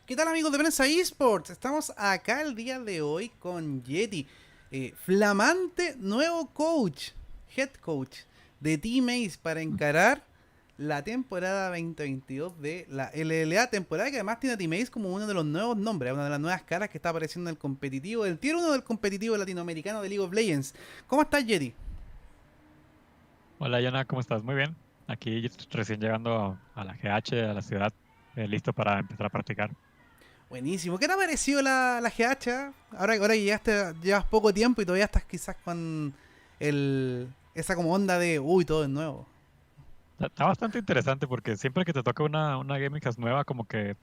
¿Qué tal amigos de Prensa Esports? Estamos acá el día de hoy con Yeti, flamante nuevo coach, head coach de Team Ace para encarar la temporada 2022 de la LLA, temporada que además tiene a Team Ace como uno de los nuevos nombres, una de las nuevas caras que está apareciendo en el competitivo, el tier 1 del competitivo latinoamericano de League of Legends. ¿Cómo estás, Yeti? Hola, Yana, ¿cómo estás? Muy bien. Aquí recién llegando a la GH, a la ciudad, listo para empezar a practicar. Buenísimo. ¿Qué te ha parecido la GH? Ahora que llevas poco tiempo y todavía estás quizás con esa como onda de, uy, todo es nuevo. Está bastante interesante porque siempre que te toca una Gaming House nueva, como que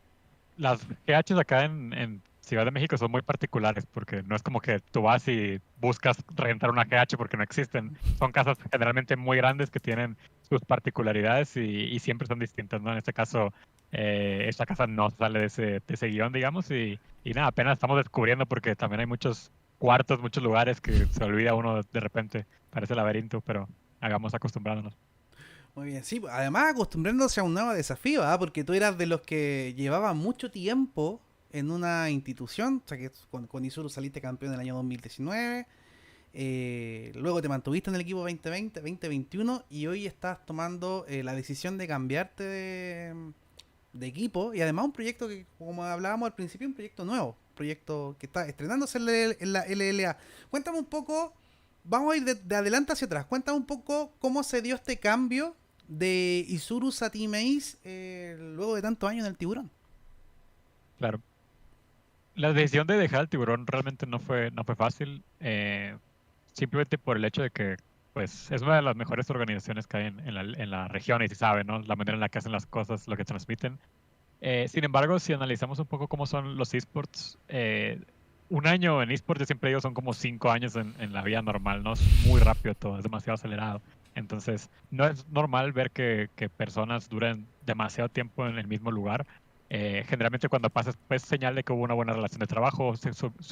las GHs acá en Ciudad de México son muy particulares porque no es como que tú vas y buscas rentar una GH porque no existen. Son casas generalmente muy grandes que tienen sus particularidades y siempre son distintas, ¿no? En este caso, esta casa no sale de ese guión, digamos, y nada, apenas estamos descubriendo porque también hay muchos cuartos, muchos lugares que se olvida uno de repente. Parece laberinto, pero hagamos acostumbrándonos. Muy bien, sí. Además, acostumbrándose a un nuevo desafío, ¿ah? Porque tú eras de los que llevaba mucho tiempo en una institución. O sea, que con Isuru saliste campeón en el año 2019. Luego te mantuviste en el equipo 2020, 2021 y hoy estás tomando la decisión de cambiarte de equipo y además un proyecto que, como hablábamos al principio, un proyecto nuevo, un proyecto que está estrenándose en la LLA. Cuéntame un poco, vamos a ir de adelante hacia atrás, cuéntame un poco cómo se dio este cambio de Isurus a Team Ace luego de tantos años en el tiburón. Claro. La decisión de dejar el tiburón realmente no fue fácil, simplemente por el hecho de que pues, es una de las mejores organizaciones que hay en la región y se sabe, ¿no? La manera en la que hacen las cosas, lo que transmiten. Sin embargo, si analizamos un poco cómo son los esports, un año en esports, yo siempre digo, son como 5 años en la vida normal, ¿no? Es muy rápido todo, es demasiado acelerado. Entonces, no es normal ver que personas duren demasiado tiempo en el mismo lugar. Generalmente cuando pasa, pues señal de que hubo una buena relación de trabajo,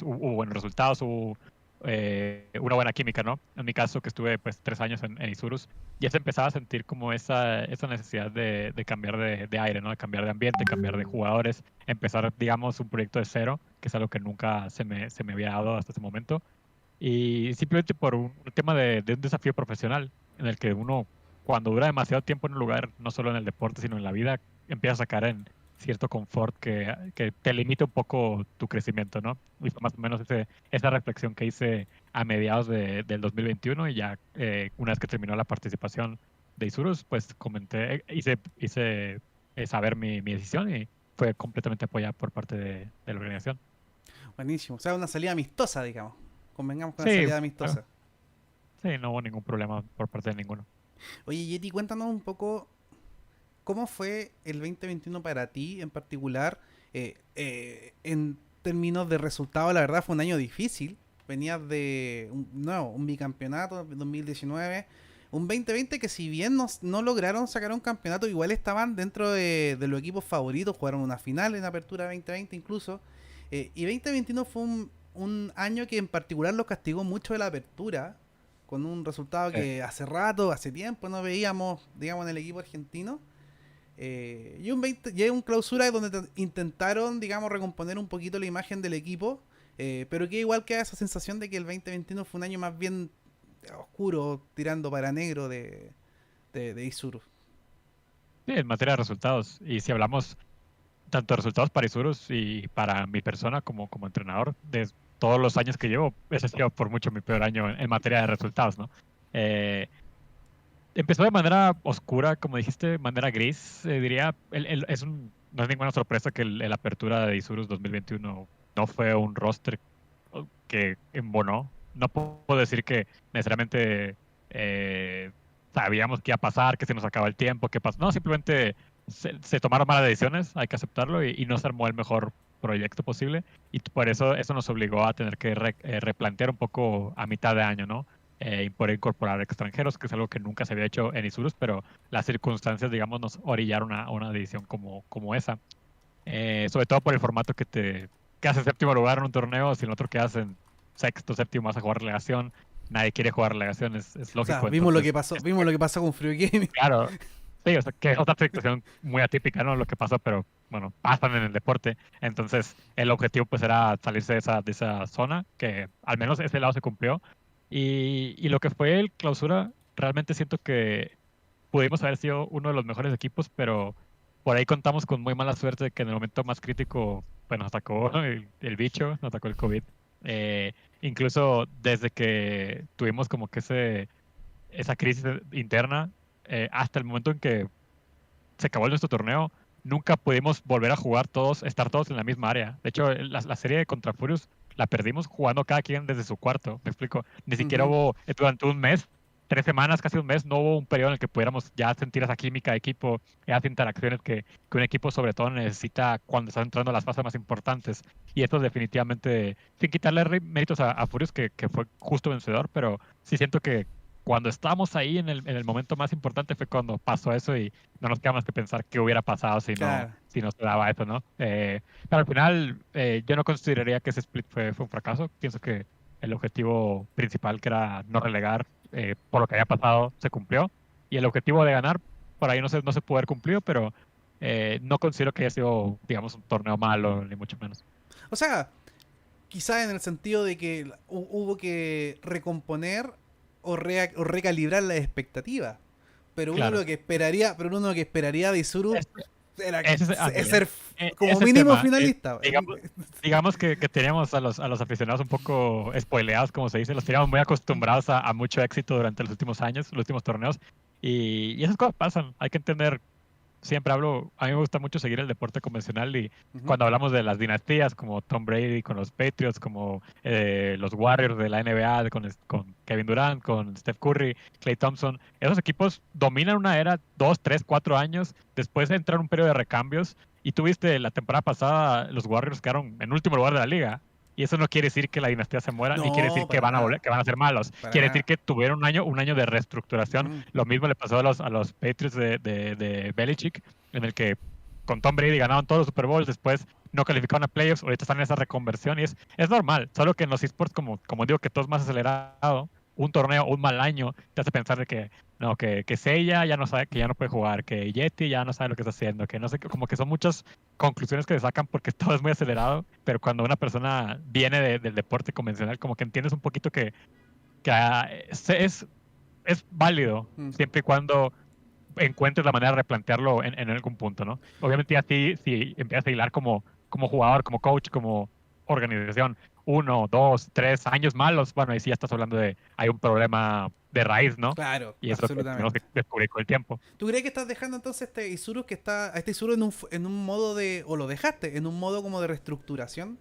hubo buenos resultados, hubo una buena química, ¿no? En mi caso, que estuve pues 3 años en Isurus, ya se empezaba a sentir como esa necesidad de cambiar de aire, ¿no? De cambiar de ambiente, cambiar de jugadores, empezar, digamos, un proyecto de cero, que es algo que nunca se me había dado hasta ese momento. Y simplemente por un tema de un desafío profesional, en el que uno, cuando dura demasiado tiempo en un lugar, no solo en el deporte, sino en la vida, empieza a caer en cierto confort que te limita un poco tu crecimiento, ¿no? Y fue más o menos esa reflexión que hice a mediados del 2021 y ya una vez que terminó la participación de Isurus, pues comenté, hice saber mi decisión y fue completamente apoyada por parte de la organización. Buenísimo, o sea, una salida amistosa, digamos. Convengamos con una Sí, salida claro. amistosa. Sí, no hubo ningún problema por parte de ninguno. Oye, Yeti, cuéntanos un poco cómo fue el 2021 para ti en particular, en términos de resultados. La verdad fue un año difícil. Venías de un bicampeonato en 2019, un 2020 que si bien no lograron sacar un campeonato, igual estaban dentro de los equipos favoritos, jugaron una final en Apertura 2020 incluso. Y 2021 fue un año que en particular los castigó mucho de la Apertura, con un resultado Sí. que hace rato, hace tiempo no veíamos, digamos, en el equipo argentino. Y un clausura donde intentaron, digamos, recomponer un poquito la imagen del equipo, pero que igual queda esa sensación de que el 2021 fue un año más bien oscuro, tirando para negro de Isuru. Sí, en materia de resultados. Y si hablamos tanto de resultados para Isurus y para mi persona como entrenador, de todos los años que llevo, ese ha sido por mucho mi peor año en materia de resultados, ¿no? Eh, Empezó de manera oscura, como dijiste, manera gris, diría. No es ninguna sorpresa que el apertura de Isurus 2021 no fue un roster que embonó. No puedo decir que necesariamente sabíamos qué iba a pasar, que se nos acaba el tiempo, qué pasó. No, simplemente se tomaron malas decisiones, hay que aceptarlo, y no se armó el mejor proyecto posible. Y por eso nos obligó a tener que replantear un poco a mitad de año, ¿no? Poder incorporar extranjeros, que es algo que nunca se había hecho en Isurus, pero las circunstancias, digamos, nos orillaron a una decisión como esa. Sobre todo por el formato que hace séptimo lugar en un torneo, si el otro quedas en sexto, séptimo, vas a jugar relegación. Nadie quiere jugar relegación, es O sea, lógico. Entonces, vimos lo que pasó con Free Gaming. claro, sí, o sea, que es otra situación muy atípica, ¿no? Lo que pasó, pero bueno, pasan en el deporte. Entonces, el objetivo pues era salirse de esa zona, que al menos ese lado se cumplió. Y lo que fue el clausura, realmente siento que pudimos haber sido uno de los mejores equipos, pero por ahí contamos con muy mala suerte de que en el momento más crítico, pues nos atacó el bicho, nos atacó el COVID. Eh, Incluso desde que tuvimos como que esa crisis interna, hasta el momento en que se acabó nuestro torneo, nunca pudimos volver a jugar todos, estar todos en la misma área. De hecho, la serie contra Furious la perdimos jugando cada quien desde su cuarto. Me explico. Ni siquiera Ujú. hubo, durante un mes, 3 semanas, casi un mes, no hubo un periodo en el que pudiéramos ya sentir esa química de equipo, esas interacciones que un equipo sobre todo necesita cuando está entrando a las fases más importantes. Y esto definitivamente, sin quitarle méritos a Furious, que fue justo vencedor, pero sí siento que cuando estábamos ahí en el momento más importante fue cuando pasó eso y no nos queda más que pensar qué hubiera pasado Claro. si no se daba eso, ¿no? Pero al final yo no consideraría que ese split fue un fracaso. Pienso que el objetivo principal, que era no relegar, por lo que había pasado, se cumplió. Y el objetivo de ganar, por ahí no se pudo haber cumplido, pero no considero que haya sido, digamos, un torneo malo, ni mucho menos. O sea, quizás en el sentido de que hubo que recomponer o recalibrar las expectativas. Claro. Pero uno lo que esperaría de Isuru Este, era ese es, ser ándale. como Ese es el mínimo tema. finalista. Digamos que teníamos a los aficionados un poco spoileados, como se dice, los teníamos muy acostumbrados a mucho éxito durante los últimos años, los últimos torneos, y esas cosas pasan. Hay que entender, siempre hablo, a mí me gusta mucho seguir el deporte convencional y Ujú. cuando hablamos de las dinastías como Tom Brady con los Patriots, como los Warriors de la NBA con Kevin Durant, con Steph Curry, Klay Thompson, esos equipos dominan una era 2, 3, 4 años, después entran un periodo de recambios y tuviste la temporada pasada, los Warriors quedaron en último lugar de la liga. Y eso no quiere decir que la dinastía se muera, ni quiere No, decir que para van a volver, nada. que van a ser malos. Para Quiere decir nada. que tuvieron un año de reestructuración. Ujú. Lo mismo le pasó a los Patriots de Belichick, en el que con Tom Brady ganaron todos los Super Bowls, después no calificaron a playoffs, ahorita están en esa reconversión y es normal, solo que en los esports, como digo, que todo es más acelerado, un torneo, un mal año, te hace pensar de que no, que Seiya ya no sabe, que ya no puede jugar, que Yeti ya no sabe lo que está haciendo, que no sé, como que son muchas conclusiones que se sacan porque todo es muy acelerado, pero cuando una persona viene del deporte convencional, como que entiendes un poquito que es válido, Mm. siempre y cuando encuentres la manera de replantearlo en algún punto, ¿no? Obviamente a ti, si empiezas a hilar como jugador, como coach, como organización, 1, 2, 3 años malos, bueno, ahí sí ya estás hablando hay un problema de raíz, ¿no? Claro, Y es lo que tenemos absolutamente. que descubrir con el tiempo. ¿Tú crees que estás dejando entonces este Isuru a este Isuru en un modo de, o lo dejaste, en un modo como de reestructuración?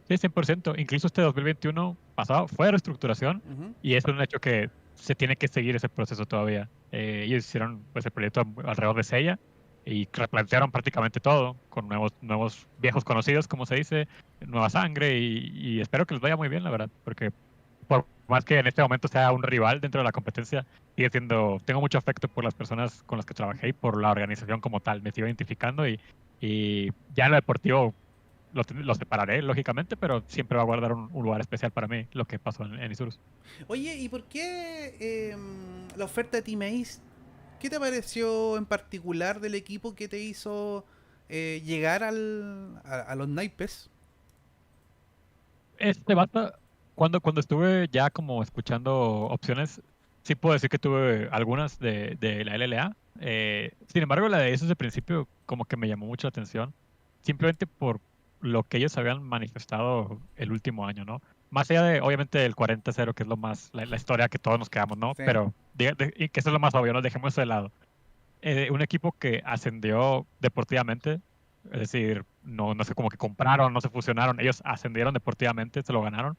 Sí, 100%. Incluso este 2021 pasado fue de reestructuración Ujú. y es un hecho que se tiene que seguir ese proceso todavía. Ellos hicieron pues el proyecto alrededor de Seiya y replantearon prácticamente todo con nuevos viejos conocidos, como se dice, nueva sangre y espero que les vaya muy bien, la verdad, porque por más que en este momento sea un rival dentro de la competencia, tengo mucho afecto por las personas con las que trabajé y por la organización como tal, me sigo identificando y ya en lo deportivo lo separaré, lógicamente, pero siempre va a guardar un lugar especial para mí lo que pasó en Isurus. Oye, ¿y por qué la oferta de Team Ace? ¿Qué te pareció en particular del equipo que te hizo llegar a los naipes? Basta, cuando estuve ya como escuchando opciones, sí puedo decir que tuve algunas de la LLA. Sin embargo, la de esos de principio como que me llamó mucho la atención, simplemente por lo que ellos habían manifestado el último año, ¿no? Más allá de, obviamente, del 40-0, que es lo más, la historia que todos nos quedamos, ¿no? Sí. Pero, y que eso es lo más obvio, ¿no? Dejemos eso de lado. Un equipo que ascendió deportivamente, es decir, no sé, como que compraron, no se fusionaron, ellos ascendieron deportivamente, se lo ganaron.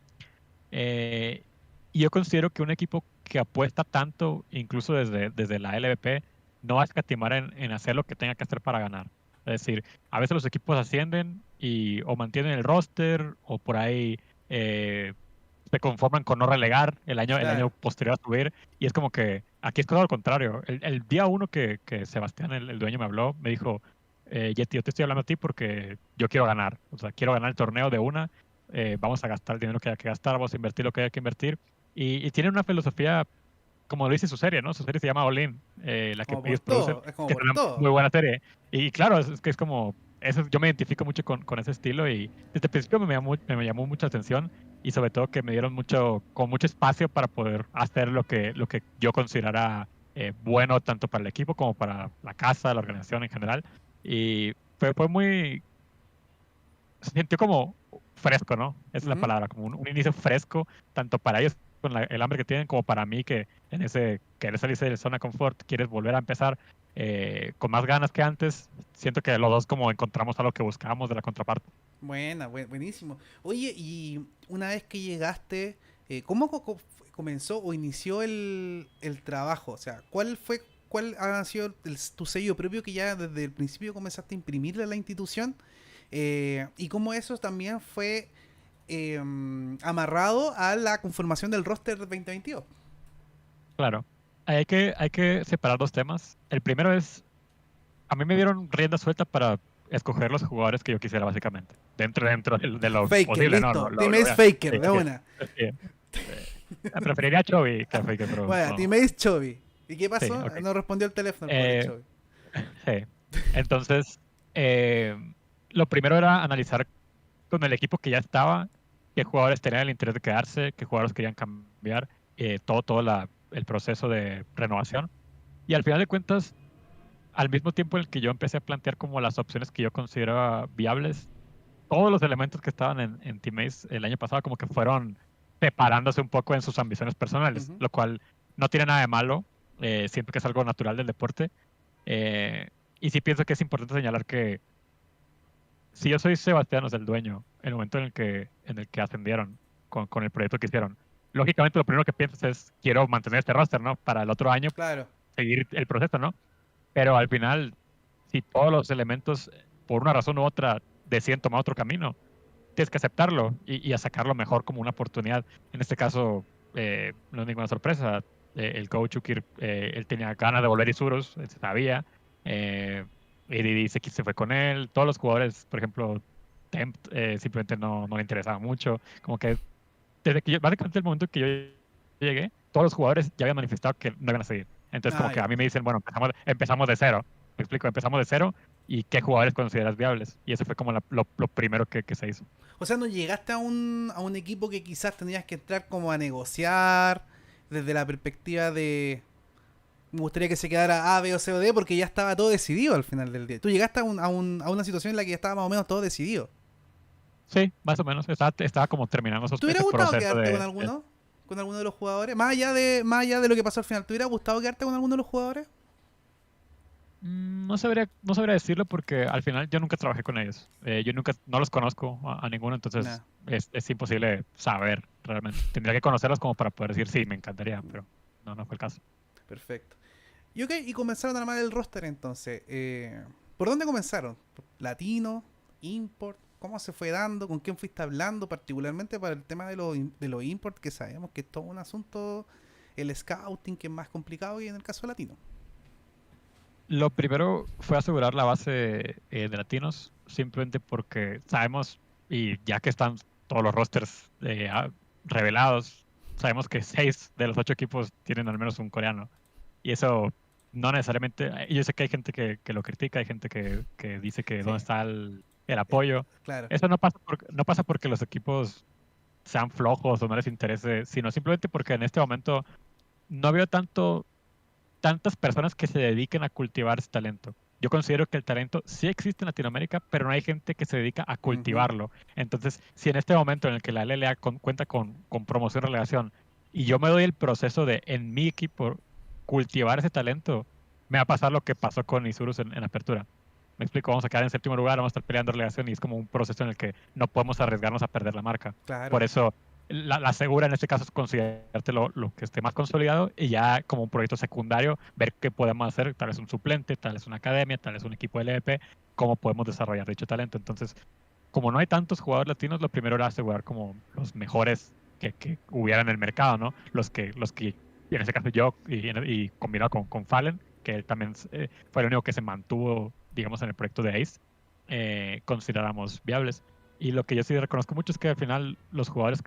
Eh, y yo considero que un equipo que apuesta tanto, incluso desde la LVP, no va a escatimar en hacer lo que tenga que hacer para ganar. Es decir, a veces los equipos ascienden y o mantienen el roster o por ahí se conforman con no relegar el año Claro. posterior a subir. Y es como que aquí es todo lo contrario. El día uno que Sebastián, el dueño, me habló, me dijo, Yeti, yo te estoy hablando a ti porque yo quiero ganar. O sea, quiero ganar el torneo de una. Vamos a gastar el dinero que haya que gastar, vamos a invertir lo que haya que invertir. Y tienen una filosofía, como lo dice su serie, ¿no? Su serie se llama All In, la que Como por ellos producen, todo, es como que es por una muy todo. buena serie. Y claro, es que es como yo me identifico mucho con ese estilo y desde el principio me llamó mucha atención y sobre todo que me dieron con mucho espacio para poder hacer lo que yo considerara bueno tanto para el equipo como para la casa, la organización en general. Y fue se sintió como fresco, ¿no? Esa es la Ujú. palabra, como un inicio fresco, tanto para ellos con el hambre que tienen, como para mí que en ese querer salirse de la zona de confort, quieres volver a empezar con más ganas que antes. Siento que los dos como encontramos algo que buscábamos de la contraparte. Buena, buenísimo. Oye, y una vez que llegaste, ¿cómo comenzó o inició el trabajo? O sea, cuál ha sido tu sello propio que ya desde el principio comenzaste a imprimirle a la institución? Y cómo eso también fue amarrado a la conformación del roster 2022. Claro, hay que separar dos temas. El primero es, a mí me dieron rienda suelta para escoger los jugadores que yo quisiera, básicamente. Dentro de lo Faker, posible, ¿no? listo. Teammates Faker, Sí, de una. sí, preferiría a Chovy que a Faker, pero Bueno, no. Teammates Chovy. ¿Y qué Sí, pasó? ok. No respondió el teléfono el pobre Eh, Chovy. sí. Entonces, eh, lo primero era analizar con el equipo que ya estaba, qué jugadores tenían el interés de quedarse, qué jugadores querían cambiar, el proceso de renovación. Y al final de cuentas, al mismo tiempo en el que yo empecé a plantear como las opciones que yo consideraba viables, todos los elementos que estaban en Teammates el año pasado como que fueron separándose un poco en sus ambiciones personales, Ujú. lo cual no tiene nada de malo, siento que es algo natural del deporte. eh, y sí pienso que es importante señalar que si yo soy Sebastián, o sea, el dueño, en el momento en el que ascendieron con el proyecto que hicieron, lógicamente lo primero que piensas es, quiero mantener este roster, ¿no? Para el otro año Claro. seguir el proceso, ¿no? Pero al final, si todos los elementos, por una razón u otra, deciden tomar otro camino, tienes que aceptarlo y a sacarlo mejor como una oportunidad. En este caso, no es ninguna sorpresa. El coach Ukir, él tenía ganas de volver a Isurus, él sabía. Eh, y se fue con él. Todos los jugadores, por ejemplo, Tempt, simplemente no le interesaba mucho. Como que desde que básicamente el momento que yo llegué, todos los jugadores ya habían manifestado que no iban a seguir. Entonces, como Ah, que a ya. mí me dicen, bueno, empezamos de cero. Me explico, empezamos de cero y qué jugadores consideras viables. Y eso fue como lo primero que se hizo. O sea, no llegaste a un equipo que quizás tendrías que entrar como a negociar desde la perspectiva de me gustaría que se quedara A, B o C o D porque ya estaba todo decidido al final del día. Tú llegaste a una situación en la que ya estaba más o menos todo decidido. Sí, más o menos. Estaba como terminando ¿Te hubiera ese gustado proceso quedarte con de. alguno? ¿Con alguno de los jugadores? Más allá de lo que pasó al final, ¿te hubiera gustado quedarte con alguno de los jugadores? No sabría decirlo porque al final yo nunca trabajé con ellos. Yo nunca, no los conozco a ninguno, Nah, entonces es imposible saber realmente. Tendría que conocerlos como para poder decir sí, me encantaría, pero no fue el caso. perfecto. Y ok, y comenzaron a armar el roster entonces. ¿Por dónde comenzaron? ¿Latino? ¿Import? ¿Cómo se fue dando? ¿Con quién fuiste hablando? Particularmente para el tema de los import, que sabemos que es todo un asunto, el scouting, que es más complicado que en el caso latino. Lo primero fue asegurar la base de latinos, simplemente porque sabemos, y ya que están todos los rosters revelados, sabemos que 6 de los 8 equipos tienen al menos un coreano. Y eso no necesariamente, yo sé que hay gente que lo critica, hay gente que dice que Sí, dónde está el apoyo. claro. Eso no pasa porque los equipos sean flojos o no les interese, sino simplemente porque en este momento no veo tantas personas que se dediquen a cultivar ese talento. Yo considero que el talento sí existe en Latinoamérica, pero no hay gente que se dedica a Ujú. cultivarlo. Entonces, si en este momento en el que la LLA cuenta con promoción y relegación, y yo me doy el proceso de en mi equipo cultivar ese talento, me va a pasar lo que pasó con Isurus en Apertura. Me explico, vamos a quedar en séptimo lugar, vamos a estar peleando relegación y es como un proceso en el que no podemos arriesgarnos a perder la marca. Claro. Por eso la segura en este caso es considerarte lo que esté más consolidado y ya como un proyecto secundario ver qué podemos hacer, tal vez un suplente, tal vez una academia, tal vez un equipo LVP, cómo podemos desarrollar dicho talento. Entonces, como no hay tantos jugadores latinos, lo primero era asegurar como los mejores que hubiera en el mercado, ¿no? Los que en este caso yo y combinado con Fallen, que él también fue el único que se mantuvo, digamos, en el proyecto de Ace, consideramos viables. Y lo que yo sí reconozco mucho es que al final los jugadores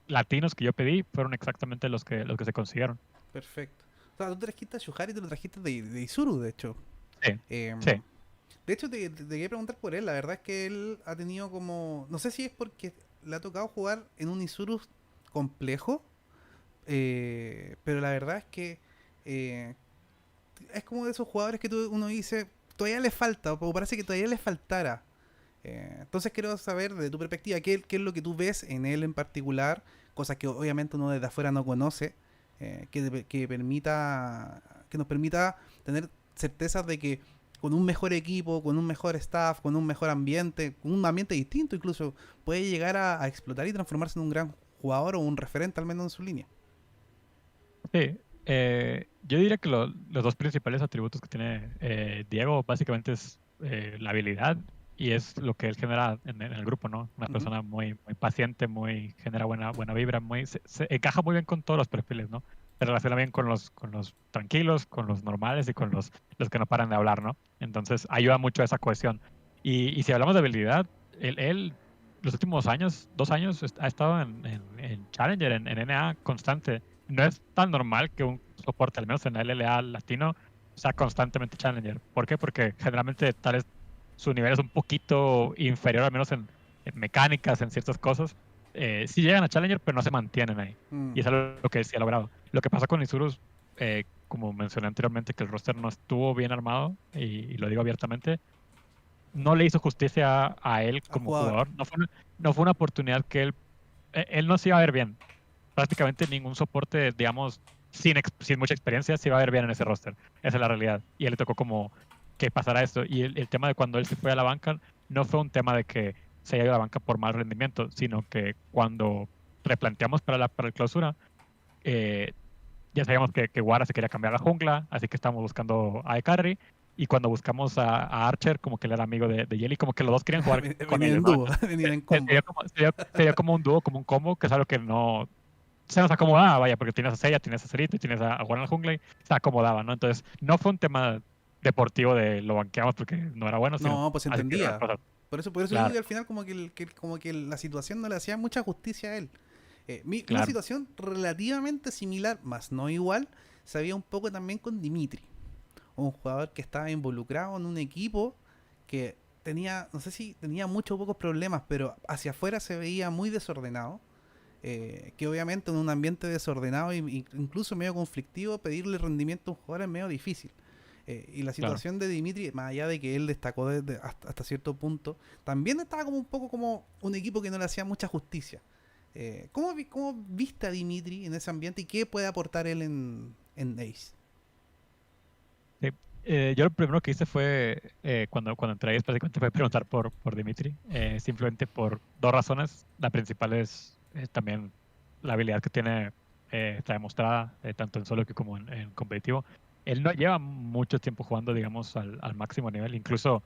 latinos que yo pedí fueron exactamente los que se consiguieron. Perfecto. O sea, tú trajiste a Shuhari y te lo trajiste de Isuru, de hecho. Sí, Eh, sí. De hecho, te quería preguntar por él. La verdad es que él ha tenido como. No sé si es porque le ha tocado jugar en un Isurus complejo. Pero la verdad es que eh, es como de esos jugadores que uno dice, todavía le falta, o parece que todavía le faltara. Entonces quiero saber de tu perspectiva, qué es lo que tú ves en él en particular, cosas que obviamente uno desde afuera no conoce, que nos permita tener certezas de que con un mejor equipo, con un mejor staff, con un mejor ambiente, con un ambiente distinto incluso, puede llegar a explotar y transformarse en un gran jugador o un referente al menos en su línea. Sí, yo diría que los dos principales atributos que tiene Diego básicamente es la habilidad y es lo que él genera en el grupo, ¿no? Una Ujú. persona muy paciente, genera buena vibra, se encaja muy bien con todos los perfiles, ¿no? Se relaciona bien con los tranquilos, con los normales y con los que no paran de hablar, ¿no? Entonces ayuda mucho a esa cohesión. Y si hablamos de habilidad, él los últimos años, 2 años, ha estado en Challenger, en NA constante. No es tan normal que un soporte, al menos en la LLA latino, sea constantemente Challenger. ¿Por qué? Porque generalmente tal vez su nivel es un poquito inferior, al menos en mecánicas, en ciertas cosas. Sí llegan a Challenger, pero no se mantienen ahí. Mm. Y es algo que sí ha logrado. Lo que pasa con Isurus, como mencioné anteriormente, que el roster no estuvo bien armado, y lo digo abiertamente, no le hizo justicia a él Al como jugador. jugador. No fue una oportunidad que él no se iba a ver bien. Prácticamente ningún soporte, digamos, sin mucha experiencia, se iba a ver bien en ese roster. Esa es la realidad. Y a él le tocó como que pasara esto. Y el tema de cuando él se fue a la banca no fue un tema de que se haya ido a la banca por mal rendimiento, sino que cuando replanteamos para el clausura, eh, ya sabíamos que Wara se quería cambiar a la jungla, así que estábamos buscando a Carry. Y cuando buscamos a Archer, como que él era amigo de Jelly, como que los dos querían jugar con Venían ellos, en ¿no? dúo, venían en combo. Sería como un dúo, como un combo, que es algo que no se nos acomodaba, vaya, porque tienes a Seiya, tienes a Cerito y tienes a Juan al Jungla y se acomodaba, ¿no? Entonces, no fue un tema deportivo de lo banqueamos porque no era bueno, sino No, pues así que las entendía. cosas. Por eso digo Claro, que al final como que la situación no le hacía mucha justicia a él. Una claro. situación relativamente similar, más no igual, se había un poco también con Dimitri, un jugador que estaba involucrado en un equipo que tenía, no sé si tenía muchos o pocos problemas, pero hacia afuera se veía muy desordenado. Que obviamente en un ambiente desordenado e incluso medio conflictivo, pedirle rendimiento a un jugador es medio difícil. Y la Claro. situación de Dimitri, más allá de que él destacó hasta cierto punto, también estaba como un poco como un equipo que no le hacía mucha justicia. ¿Cómo viste a Dimitri en ese ambiente y qué puede aportar él en Ace? Sí. Yo lo primero que hice fue, cuando entré ahí, básicamente fue preguntar por Dimitri, simplemente por dos razones. La principal es también la habilidad que tiene, está demostrada, tanto en solo que como en competitivo. Él no lleva mucho tiempo jugando, digamos, al máximo nivel. Incluso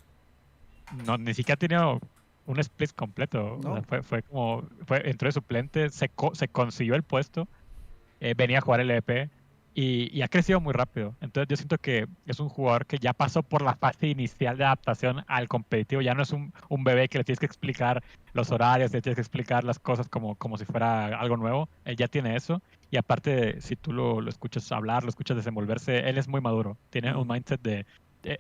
no, ni siquiera ha tenido un split completo. O sea, ¿No? entró de suplente, se consiguió el puesto, venía a jugar el EP y ha crecido muy rápido. Entonces yo siento que es un jugador que ya pasó por la fase inicial de adaptación al competitivo. Ya no es un bebé que le tienes que explicar los horarios, le tienes que explicar las cosas como si fuera algo nuevo. Él ya tiene eso. Y aparte, si tú lo escuchas hablar, lo escuchas desenvolverse, él es muy maduro. Tiene un Mm. mindset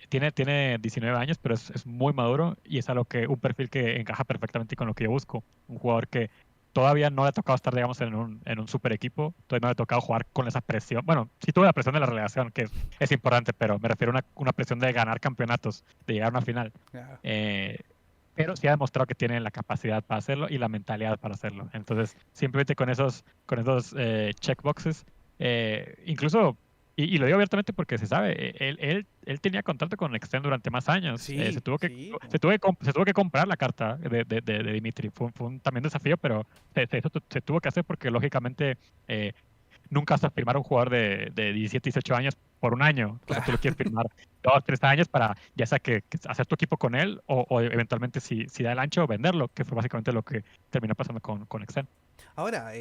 tiene 19 años, pero es muy maduro y es algo un perfil que encaja perfectamente con lo que yo busco. Un jugador que todavía no le ha tocado estar, digamos, en un super equipo, todavía no le ha tocado jugar con esa presión. Bueno, sí tuve la presión de la relegación, que es importante, pero me refiero a una presión de ganar campeonatos, de llegar a una final. Claro. Eh, pero sí ha demostrado que tiene la capacidad para hacerlo y la mentalidad para hacerlo. Entonces, simplemente con esos checkboxes, incluso, y lo digo abiertamente porque se sabe, él tenía contrato con Extend durante más años. Sí, sí, po. Se tuvo que comprar la carta de Dimitri. Fue también desafío, pero se tuvo que hacer porque lógicamente nunca vas a firmar a un jugador de 17, 18 años por un año. O sea, tú Claro. lo quieres firmar 2, 3 años para ya sea que hacer tu equipo con él o eventualmente si da el ancho venderlo, que fue básicamente lo que terminó pasando con Exen. Ahora,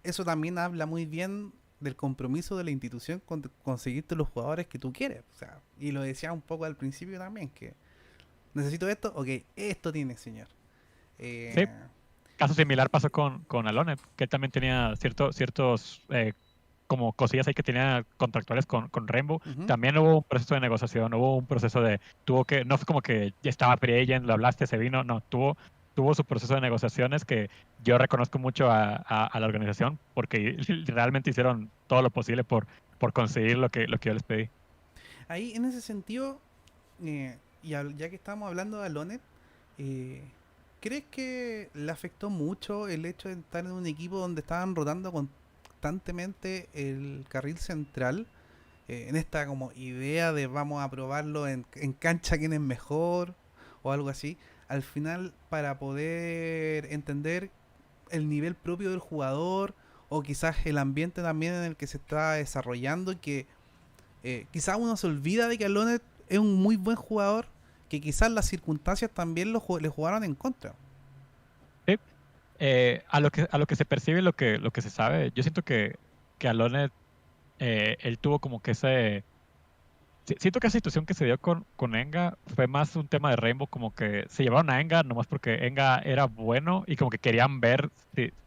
eso también habla muy bien del compromiso de la institución con conseguirte los jugadores que tú quieres. O sea, y lo decía un poco al principio también, que necesito esto, ok, esto tiene, señor. Sí, Eh, caso similar pasó con Alonet, que él también tenía ciertos como cosillas ahí que tenía contractuales con Rainbow. Ujú. También hubo un proceso de negociación, hubo un proceso de, no fue como que ya estaba free agent, lo hablaste, se vino, no, tuvo su proceso de negociaciones que yo reconozco mucho a la organización porque realmente hicieron todo lo posible por conseguir lo que yo les pedí. Ahí, en ese sentido, ya que estamos hablando de Alonet, eh, ¿crees que le afectó mucho el hecho de estar en un equipo donde estaban rotando constantemente el carril central? En esta como idea de vamos a probarlo en cancha quién es mejor o algo así. Al final, para poder entender el nivel propio del jugador o quizás el ambiente también en el que se está desarrollando y que quizás uno se olvida de que Alonet es un muy buen jugador, que quizás las circunstancias también le jugaron en contra. Sí, a lo que se percibe, lo que se sabe, yo siento que Alonet, él tuvo como que siento que esa situación que se dio con Enga fue más un tema de Rainbow, como que se llevaron a Enga nomás porque Enga era bueno y como que querían ver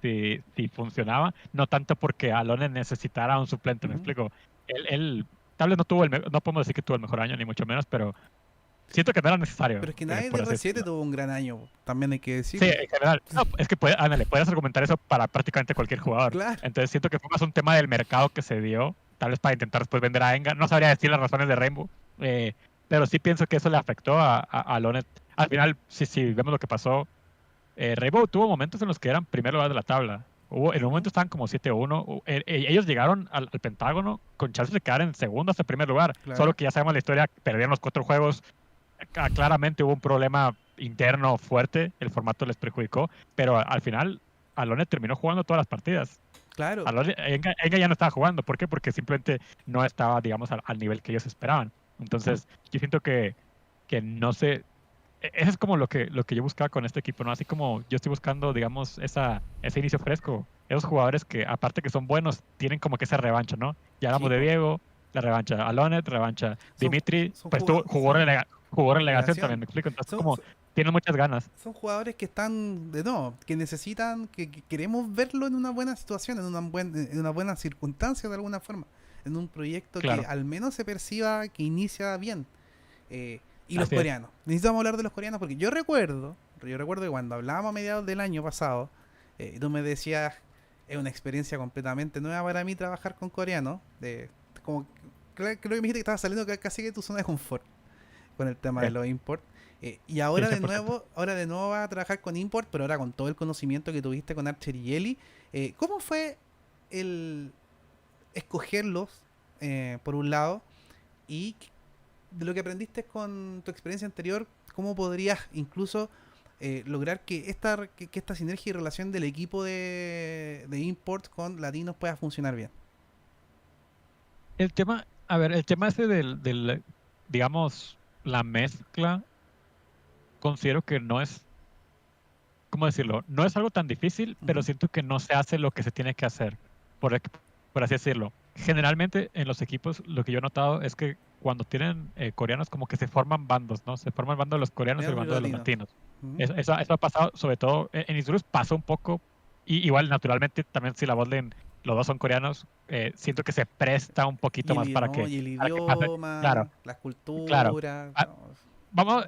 si funcionaba, no tanto porque Alonet necesitara un suplente, ¿me Ujú. explico? Él tal vez no podemos decir que tuvo el mejor año, ni mucho menos, pero siento que no era necesario, Pero es que nadie de por así R7 decirlo. tuvo un gran año, también hay que Sí, decirlo. en general. No, es que ándale, puedes argumentar eso para prácticamente cualquier jugador. Claro. Entonces siento que fue más un tema del mercado que se dio, tal vez para intentar después vender a Enga. No sabría decir las razones de Rainbow, eh, pero sí pienso que eso le afectó a Lonet. Al final, si vemos lo que pasó, Rainbow tuvo momentos en los que eran primer lugar de la tabla. En un Ujú. momento estaban como 7-1. Ellos llegaron al Pentágono con chances de quedar en segundo hasta primer lugar. Solo Claro. que ya sabemos la historia, perdieron los 4 juegos. Claramente hubo un problema interno fuerte, el formato les perjudicó, pero al final Alone terminó jugando todas las partidas. Claro. Enga ya no estaba jugando. ¿Por qué? Porque simplemente no estaba, digamos, al nivel que ellos esperaban. Entonces, yo siento que no sé, eso es como lo que yo buscaba con este equipo, ¿no? Así como yo estoy buscando, digamos, ese inicio fresco. Esos jugadores que, aparte que son buenos, tienen como que esa revancha, ¿no? Ya hablamos Sí, de po. Diego, la revancha Alonet, revancha Son, Dimitri, son, pues son jugó relegación también, relegación. me explico. Entonces, Son, como tienen muchas ganas. son jugadores que están de no, que necesitan, que queremos verlo en una buena situación, en una buena circunstancia de alguna forma, en un proyecto que Claro, al menos se perciba que inicia bien. Y los así es. coreanos, necesitamos hablar de los coreanos porque yo recuerdo que cuando hablábamos a mediados del año pasado, tú me decías, es una experiencia completamente nueva para mí trabajar con coreanos, como, creo que me dijiste que estabas saliendo casi de tu zona de confort con el tema de Sí, los imports. Y sí, 100%. ahora de nuevo vas a trabajar con import, pero ahora con todo el conocimiento que tuviste con Archer y Eli. ¿Cómo fue el escogerlos, por un lado, y de lo que aprendiste con tu experiencia anterior, cómo podrías incluso lograr que esta sinergia y relación del equipo de import con latinos pueda funcionar bien? A ver, el tema ese digamos, la mezcla, considero que no es, ¿cómo decirlo? No es algo tan difícil, pero Ujú. siento que no se hace lo que se tiene que hacer, por, por así decirlo. Generalmente en los equipos lo que yo he notado es que cuando tienen coreanos como que se forman bandos, ¿no? Se forma el bando de los coreanos y el Coreanos y bando de los latinos. latinos. Ujú. Eso ha pasado, sobre todo en Isurus pasó un poco, y igual naturalmente también si la botlane, los dos son coreanos, siento que se presta un poquito más para No, que, y el para que pase. Claro, idioma, las claro. culturas. Ah, No,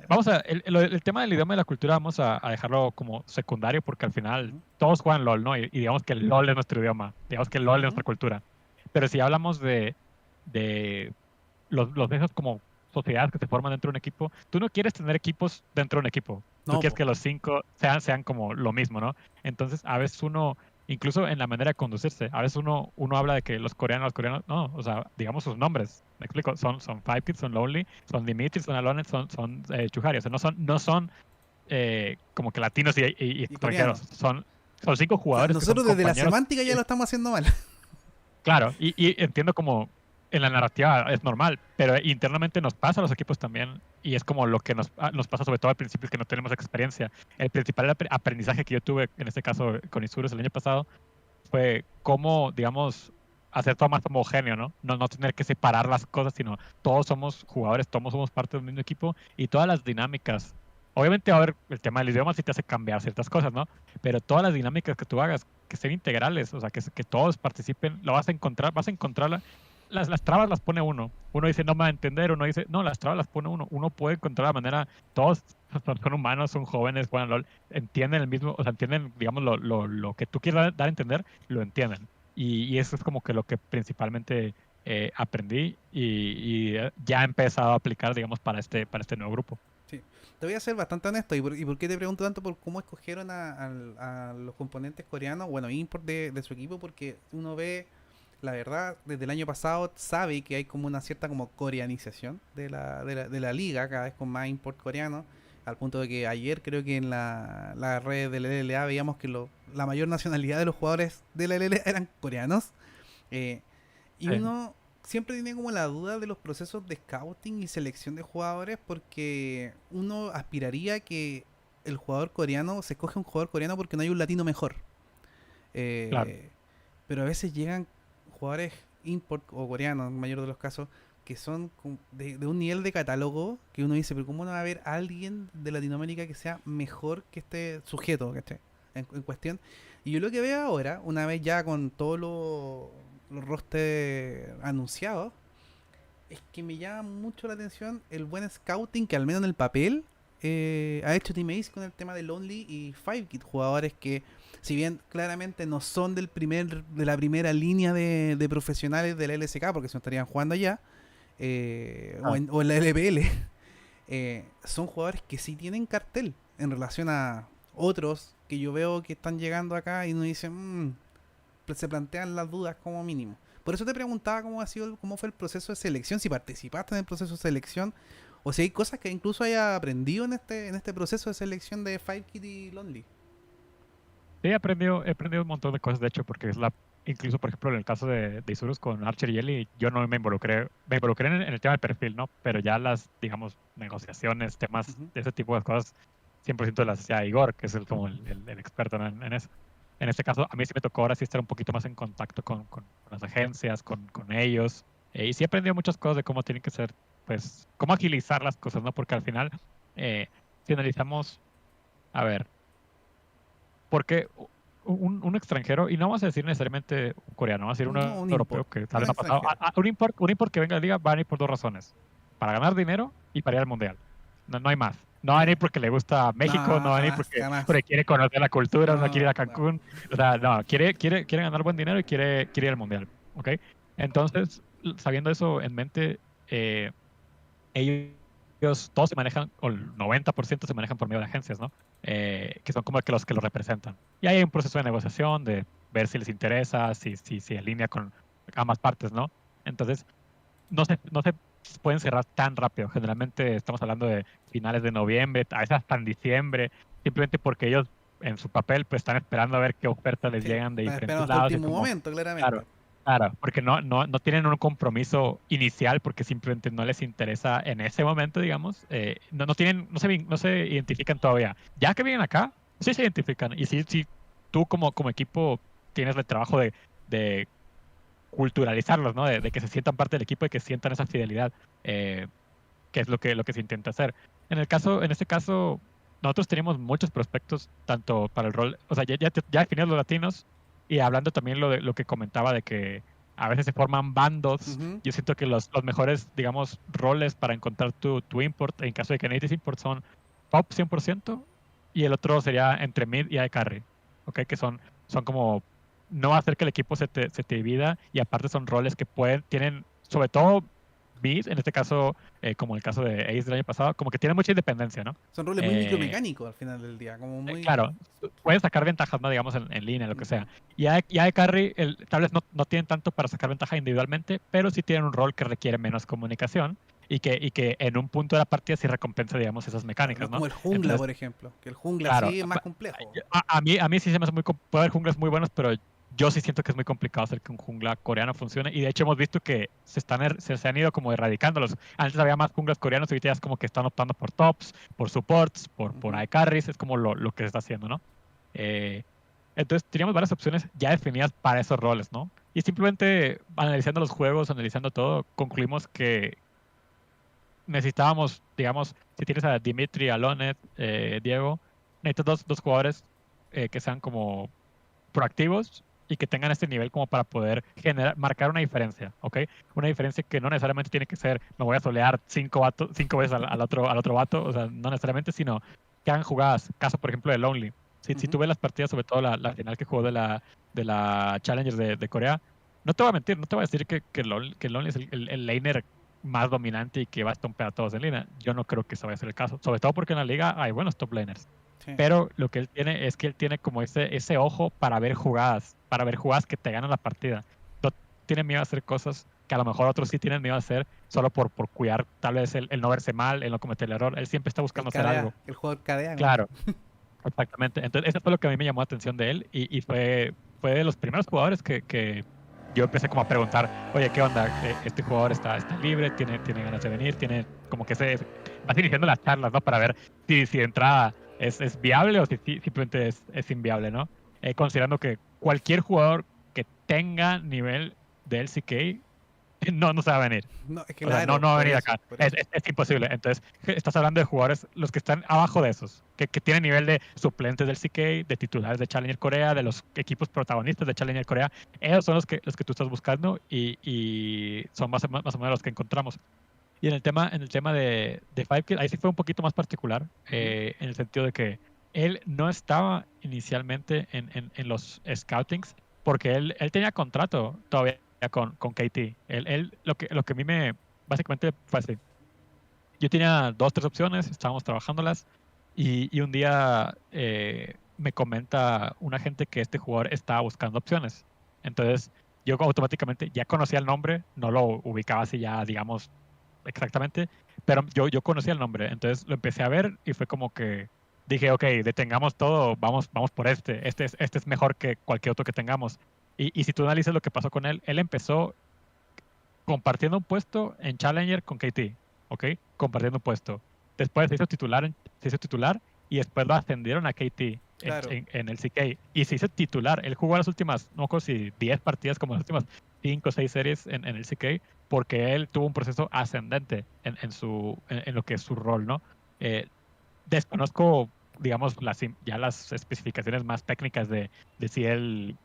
el tema del idioma y la cultura vamos a dejarlo como secundario porque al final ujú, todos juegan LOL, ¿no? Y digamos que el LOL es nuestro idioma, digamos que el LOL es ujú. nuestra cultura. Pero si hablamos de los de esos como sociedades que se forman dentro de un equipo, tú no quieres tener equipos dentro de un equipo. Tú No, quieres po. que los 5 sean como lo mismo, ¿no? Entonces, a veces incluso en la manera de conducirse, a veces uno habla de que los coreanos, no, o sea, digamos sus nombres, me explico, son Five Kids, son Lonely, son Dimitri, son Alonet, son Chuhari, o sea, no son como que latinos y Y extranjeros, coreano. son 5 jugadores que son Nosotros desde la compañeros. semántica ya lo estamos haciendo mal. Claro, y entiendo como en la narrativa es normal, pero internamente nos pasa a los equipos también, y es como lo que nos pasa sobre todo al principio que no tenemos experiencia. El principal aprendizaje que yo tuve, en este caso con Isurus el año pasado, fue cómo, digamos, hacer todo más homogéneo, ¿no? No tener que separar las cosas, sino todos somos jugadores, todos somos parte del mismo equipo y todas las dinámicas. Obviamente, a ver, el tema del idioma sí te hace cambiar ciertas cosas, ¿no? Pero todas las dinámicas que tú hagas que sean integrales, o sea, que todos participen, lo vas a encontrar las trabas las pone uno. Uno dice, no me va a entender, uno dice, no, las trabas las pone uno. Uno puede encontrar la manera, todos son humanos, son jóvenes, juegan LOL, entienden el mismo, o sea, entienden, digamos, lo que tú quieres dar a entender, lo entienden. Y eso es como que lo que principalmente aprendí y ya he empezado a aplicar, digamos, para este nuevo grupo. Sí. Te voy a ser bastante honesto. ¿Y por qué te pregunto tanto por cómo escogieron a los componentes coreanos? Bueno, import de su equipo, porque uno ve, la verdad, desde el año pasado sabe que hay como una cierta como coreanización de la liga, cada vez con más import coreano, al punto de que ayer creo que en la red del LLA veíamos que la mayor nacionalidad de los jugadores de la LLA eran coreanos. Eh, y Sí, uno siempre tiene como la duda de los procesos de scouting y selección de jugadores porque uno aspiraría a que el jugador coreano se escoge un jugador coreano porque no hay un latino mejor. claro. Eh, pero a veces llegan jugadores import o coreanos, en el mayor de los casos, que son de un nivel de catálogo que uno dice, pero ¿cómo no va a haber alguien de Latinoamérica que sea mejor que este sujeto, ¿cachai? En cuestión. Y yo lo que veo ahora, una vez ya con todos los rosters anunciados, es que me llama mucho la atención el buen scouting que al menos en el papel ha hecho Team Ace con el tema de Lonely y Five Kid, jugadores que si bien claramente no son de la primera línea de profesionales del LSK porque se no estarían jugando allá Ah, o en la LPL, son jugadores que sí tienen cartel en relación a otros que yo veo que están llegando acá y uno dice, se plantean las dudas como mínimo. Por eso te preguntaba cómo fue el proceso de selección, si participaste en el proceso de selección, o si hay cosas que incluso haya aprendido en este proceso de selección de Five Kid y Lonely. sí, he aprendido un montón de cosas, de hecho, porque incluso, por ejemplo, en el caso de Isurus con Archer y Ellie, yo no me involucré en el tema del perfil, ¿no? Pero ya las, digamos, negociaciones, temas Ujú. de ese tipo de cosas, 100% las hacía Igor, que es como el experto, ¿no? en eso. En este caso, a mí sí me tocó ahora sí estar un poquito más en contacto con las agencias, con ellos, y sí he aprendido muchas cosas de cómo tienen que ser, pues, cómo agilizar las cosas, ¿no? Porque al final, eh, si analizamos, a ver, porque un extranjero, y no vamos a decir necesariamente un coreano, vamos a decir un No, un europeo import, que tal un vez no ha pasado, extranjero. un import que venga a la liga va a venir por dos razones, para ganar dinero y para ir al mundial. No, no hay más. No va a venir Ya. porque le gusta No, México, no va a venir jamás, porque jamás. quiere conocer la cultura, no quiere ir No, a no. Cancún. O sea, no, quiere ganar buen dinero y quiere ir al mundial. ¿Ok? Entonces, sabiendo eso en mente, eh, ellos todos se manejan, o el 90% se manejan por medio de agencias, ¿no? Que son como que los que lo representan. Y hay un proceso de negociación, de ver si les interesa, si alinea con ambas partes, ¿no? Entonces, no se pueden cerrar tan rápido. Generalmente estamos hablando de finales de noviembre, a veces hasta en diciembre, simplemente porque ellos en su papel pues están esperando a ver qué ofertas les Sí, llegan de están esperando diferentes hasta el lados y último como, momento, claro, claramente. claro, porque no tienen un compromiso inicial porque simplemente no les interesa en ese momento, digamos, no tienen, no se identifican todavía. Ya que vienen acá, sí se identifican y sí, tú como equipo tienes el trabajo de culturalizarlos, ¿no? De que se sientan parte del equipo y que sientan esa fidelidad, eh, que es lo que se intenta hacer. En este caso, nosotros teníamos muchos prospectos, tanto para el rol, o sea, ya definidos los latinos, y hablando también lo que comentaba de que a veces se forman bandos. Ujú. Yo siento que los mejores, digamos, roles para encontrar tu import, en caso de que necesites import, son top 100%, y el otro sería entre mid y high carry, ¿ok? Que son como, no va a hacer que el equipo se te divida, y aparte son roles que tienen, sobre todo mid, en este caso, como el caso de Ace del año pasado, como que tienen mucha independencia, ¿no? Son roles muy Eh, micromecánicos al final del día, como muy... claro, pueden sacar ventajas, ¿no? Digamos, en línea, lo que Ujú. sea. Y de carry, tal vez no tienen tanto para sacar ventaja individualmente, pero sí tienen un rol que requiere menos comunicación y que en un punto de la partida sí recompensa, digamos, esas Claro, no mecánicas, es ¿no? como el jungla, Entonces, por ejemplo, que el jungla claro, sí es más complejo. a mí sí se me hace puede haber junglas muy buenos, pero yo sí siento que es muy complicado hacer que un jungla coreano funcione. Y de hecho hemos visto que se han ido como erradicándolos. Antes había más junglas coreanos, ahorita ya es como que están optando por tops, por supports, por Ujú. AD carries, es como lo que se está haciendo, ¿no? Eh, entonces teníamos varias opciones ya definidas para esos roles, ¿no? Y simplemente analizando los juegos, analizando todo, concluimos que necesitábamos, digamos, si tienes a Dimitri, a Lonet, Diego, necesitas dos jugadores que sean como proactivos y que tengan este nivel como para poder marcar una diferencia, ¿ok? Una diferencia que no necesariamente tiene que ser, me voy a solear 5 veces al otro vato, o sea, no necesariamente, sino que hagan jugadas. Caso, por ejemplo, de Lonely. Si tú ves las partidas, sobre todo la final que jugó de la Challengers de Corea, no te voy a mentir, no te voy a decir que Lonely es el laner más dominante y que va a estompear a todos en línea. Yo no creo que eso vaya a ser el caso, sobre todo porque en la liga hay buenos top laners. Sí. Pero lo que él tiene es que él tiene como ese ojo para ver jugadas que te ganan la partida. No tiene miedo a hacer cosas que a lo mejor otros sí tienen miedo a hacer solo por cuidar tal vez el no verse mal, el no cometer el error. Él siempre está buscando hacer algo. El jugador KDA, ¿no? Claro, exactamente. Entonces, eso fue lo que a mí me llamó la atención de él y fue de los primeros jugadores que yo empecé como a preguntar, oye, ¿qué onda? Este jugador está libre, tiene ganas de venir, tiene como que vas iniciando las charlas, ¿no? Para ver si de entrada es viable o si simplemente es inviable, ¿no? Considerando que cualquier jugador que tenga nivel de LCK no se va a venir. No, es que O sea, claro, no va a por venir eso, acá. por eso. Es imposible. Entonces, estás hablando de jugadores, los que están abajo de esos, que tienen nivel de suplentes del CK, de titulares de Challenger Corea, de los equipos protagonistas de Challenger Corea. Esos son los que tú estás buscando y son más o menos los que encontramos. Y en el tema de Five, ahí sí fue un poquito más particular, en el sentido de que él no estaba inicialmente en los scoutings porque él tenía contrato todavía con KT. Lo que a mí básicamente fue así. Yo tenía 2, 3 opciones, estábamos trabajándolas y un día me comenta una gente que este jugador estaba buscando opciones. Entonces yo automáticamente ya conocía el nombre, no lo ubicaba así ya, digamos, exactamente, pero yo conocía el nombre, entonces lo empecé a ver y fue como que dije, ok, detengamos todo, vamos por este es mejor que cualquier otro que tengamos. Y si tú analizas lo que pasó con él empezó compartiendo un puesto en Challenger con KT, ¿ok? Compartiendo un puesto. Después se hizo titular y después lo ascendieron a KT Claro. en el CK. Y se hizo titular. Él jugó las últimas, no recuerdo si 10 partidas, como las últimas 5 o 6 series en el CK, porque él tuvo un proceso ascendente en lo que es su rol, ¿no? Desconozco, digamos, ya las especificaciones más técnicas de si él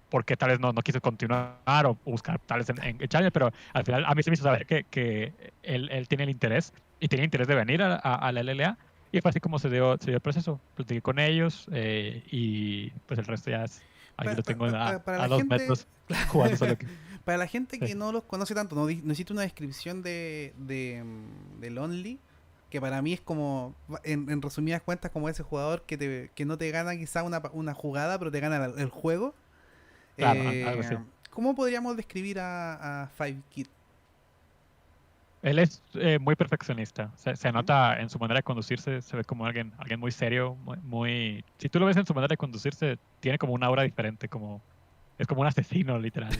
por qué tal vez no quiso continuar o buscar tal vez en Challenger, pero al final a mí se me hizo saber que él tiene el interés y tiene interés de venir a la LLA y fue así como se dio el proceso. Platiqué con ellos y pues el resto ya es, aquí lo tengo Para a la 2 gente, metros jugando solo que... para la gente Sí. que no los conoce tanto, no necesito una descripción de Lonely, que para mí es como, en resumidas cuentas, como ese jugador que no te gana quizá una jugada, pero te gana el juego. Claro, algo así. ¿Cómo podríamos describir a Five Kid? Él es muy perfeccionista. Se nota en su manera de conducirse, se ve como alguien muy serio, Si tú lo ves en su manera de conducirse, tiene como una aura diferente, es como un asesino, literal,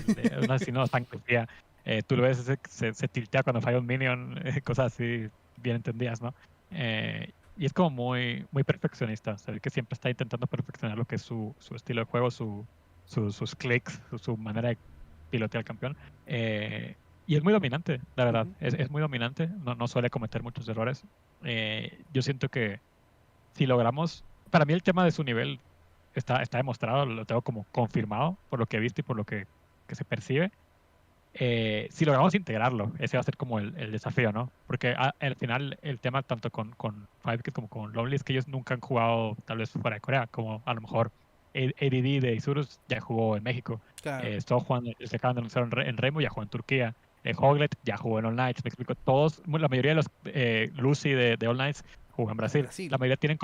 un asesino de sangre fría. Tú lo ves, se tiltea cuando falla un minion, cosas así bien entendidas, ¿no? Y es como muy perfeccionista. Se ve que siempre está intentando perfeccionar lo que es su estilo de juego, sus clics, su manera de pilotear al campeón. Y es muy dominante, la verdad. Ujú. Es muy dominante. No suele cometer muchos errores. Yo siento que si logramos. Para mí, el tema de su nivel está demostrado, lo tengo como confirmado por lo que he visto y por lo que se percibe. Si logramos integrarlo, ese va a ser como el desafío, ¿no? Porque al final el tema tanto con Five como con Lovely es que ellos nunca han jugado tal vez fuera de Corea, como a lo mejor ADD de Isurus ya jugó en México. Claro. Estuvo jugando, se acaban de anunciar en Rainbow, ya jugó en Turquía. Hoglet ya jugó en All Nights, me explico. La mayoría de los Lucy de All Nights jugó en Brasil. La mayoría tienen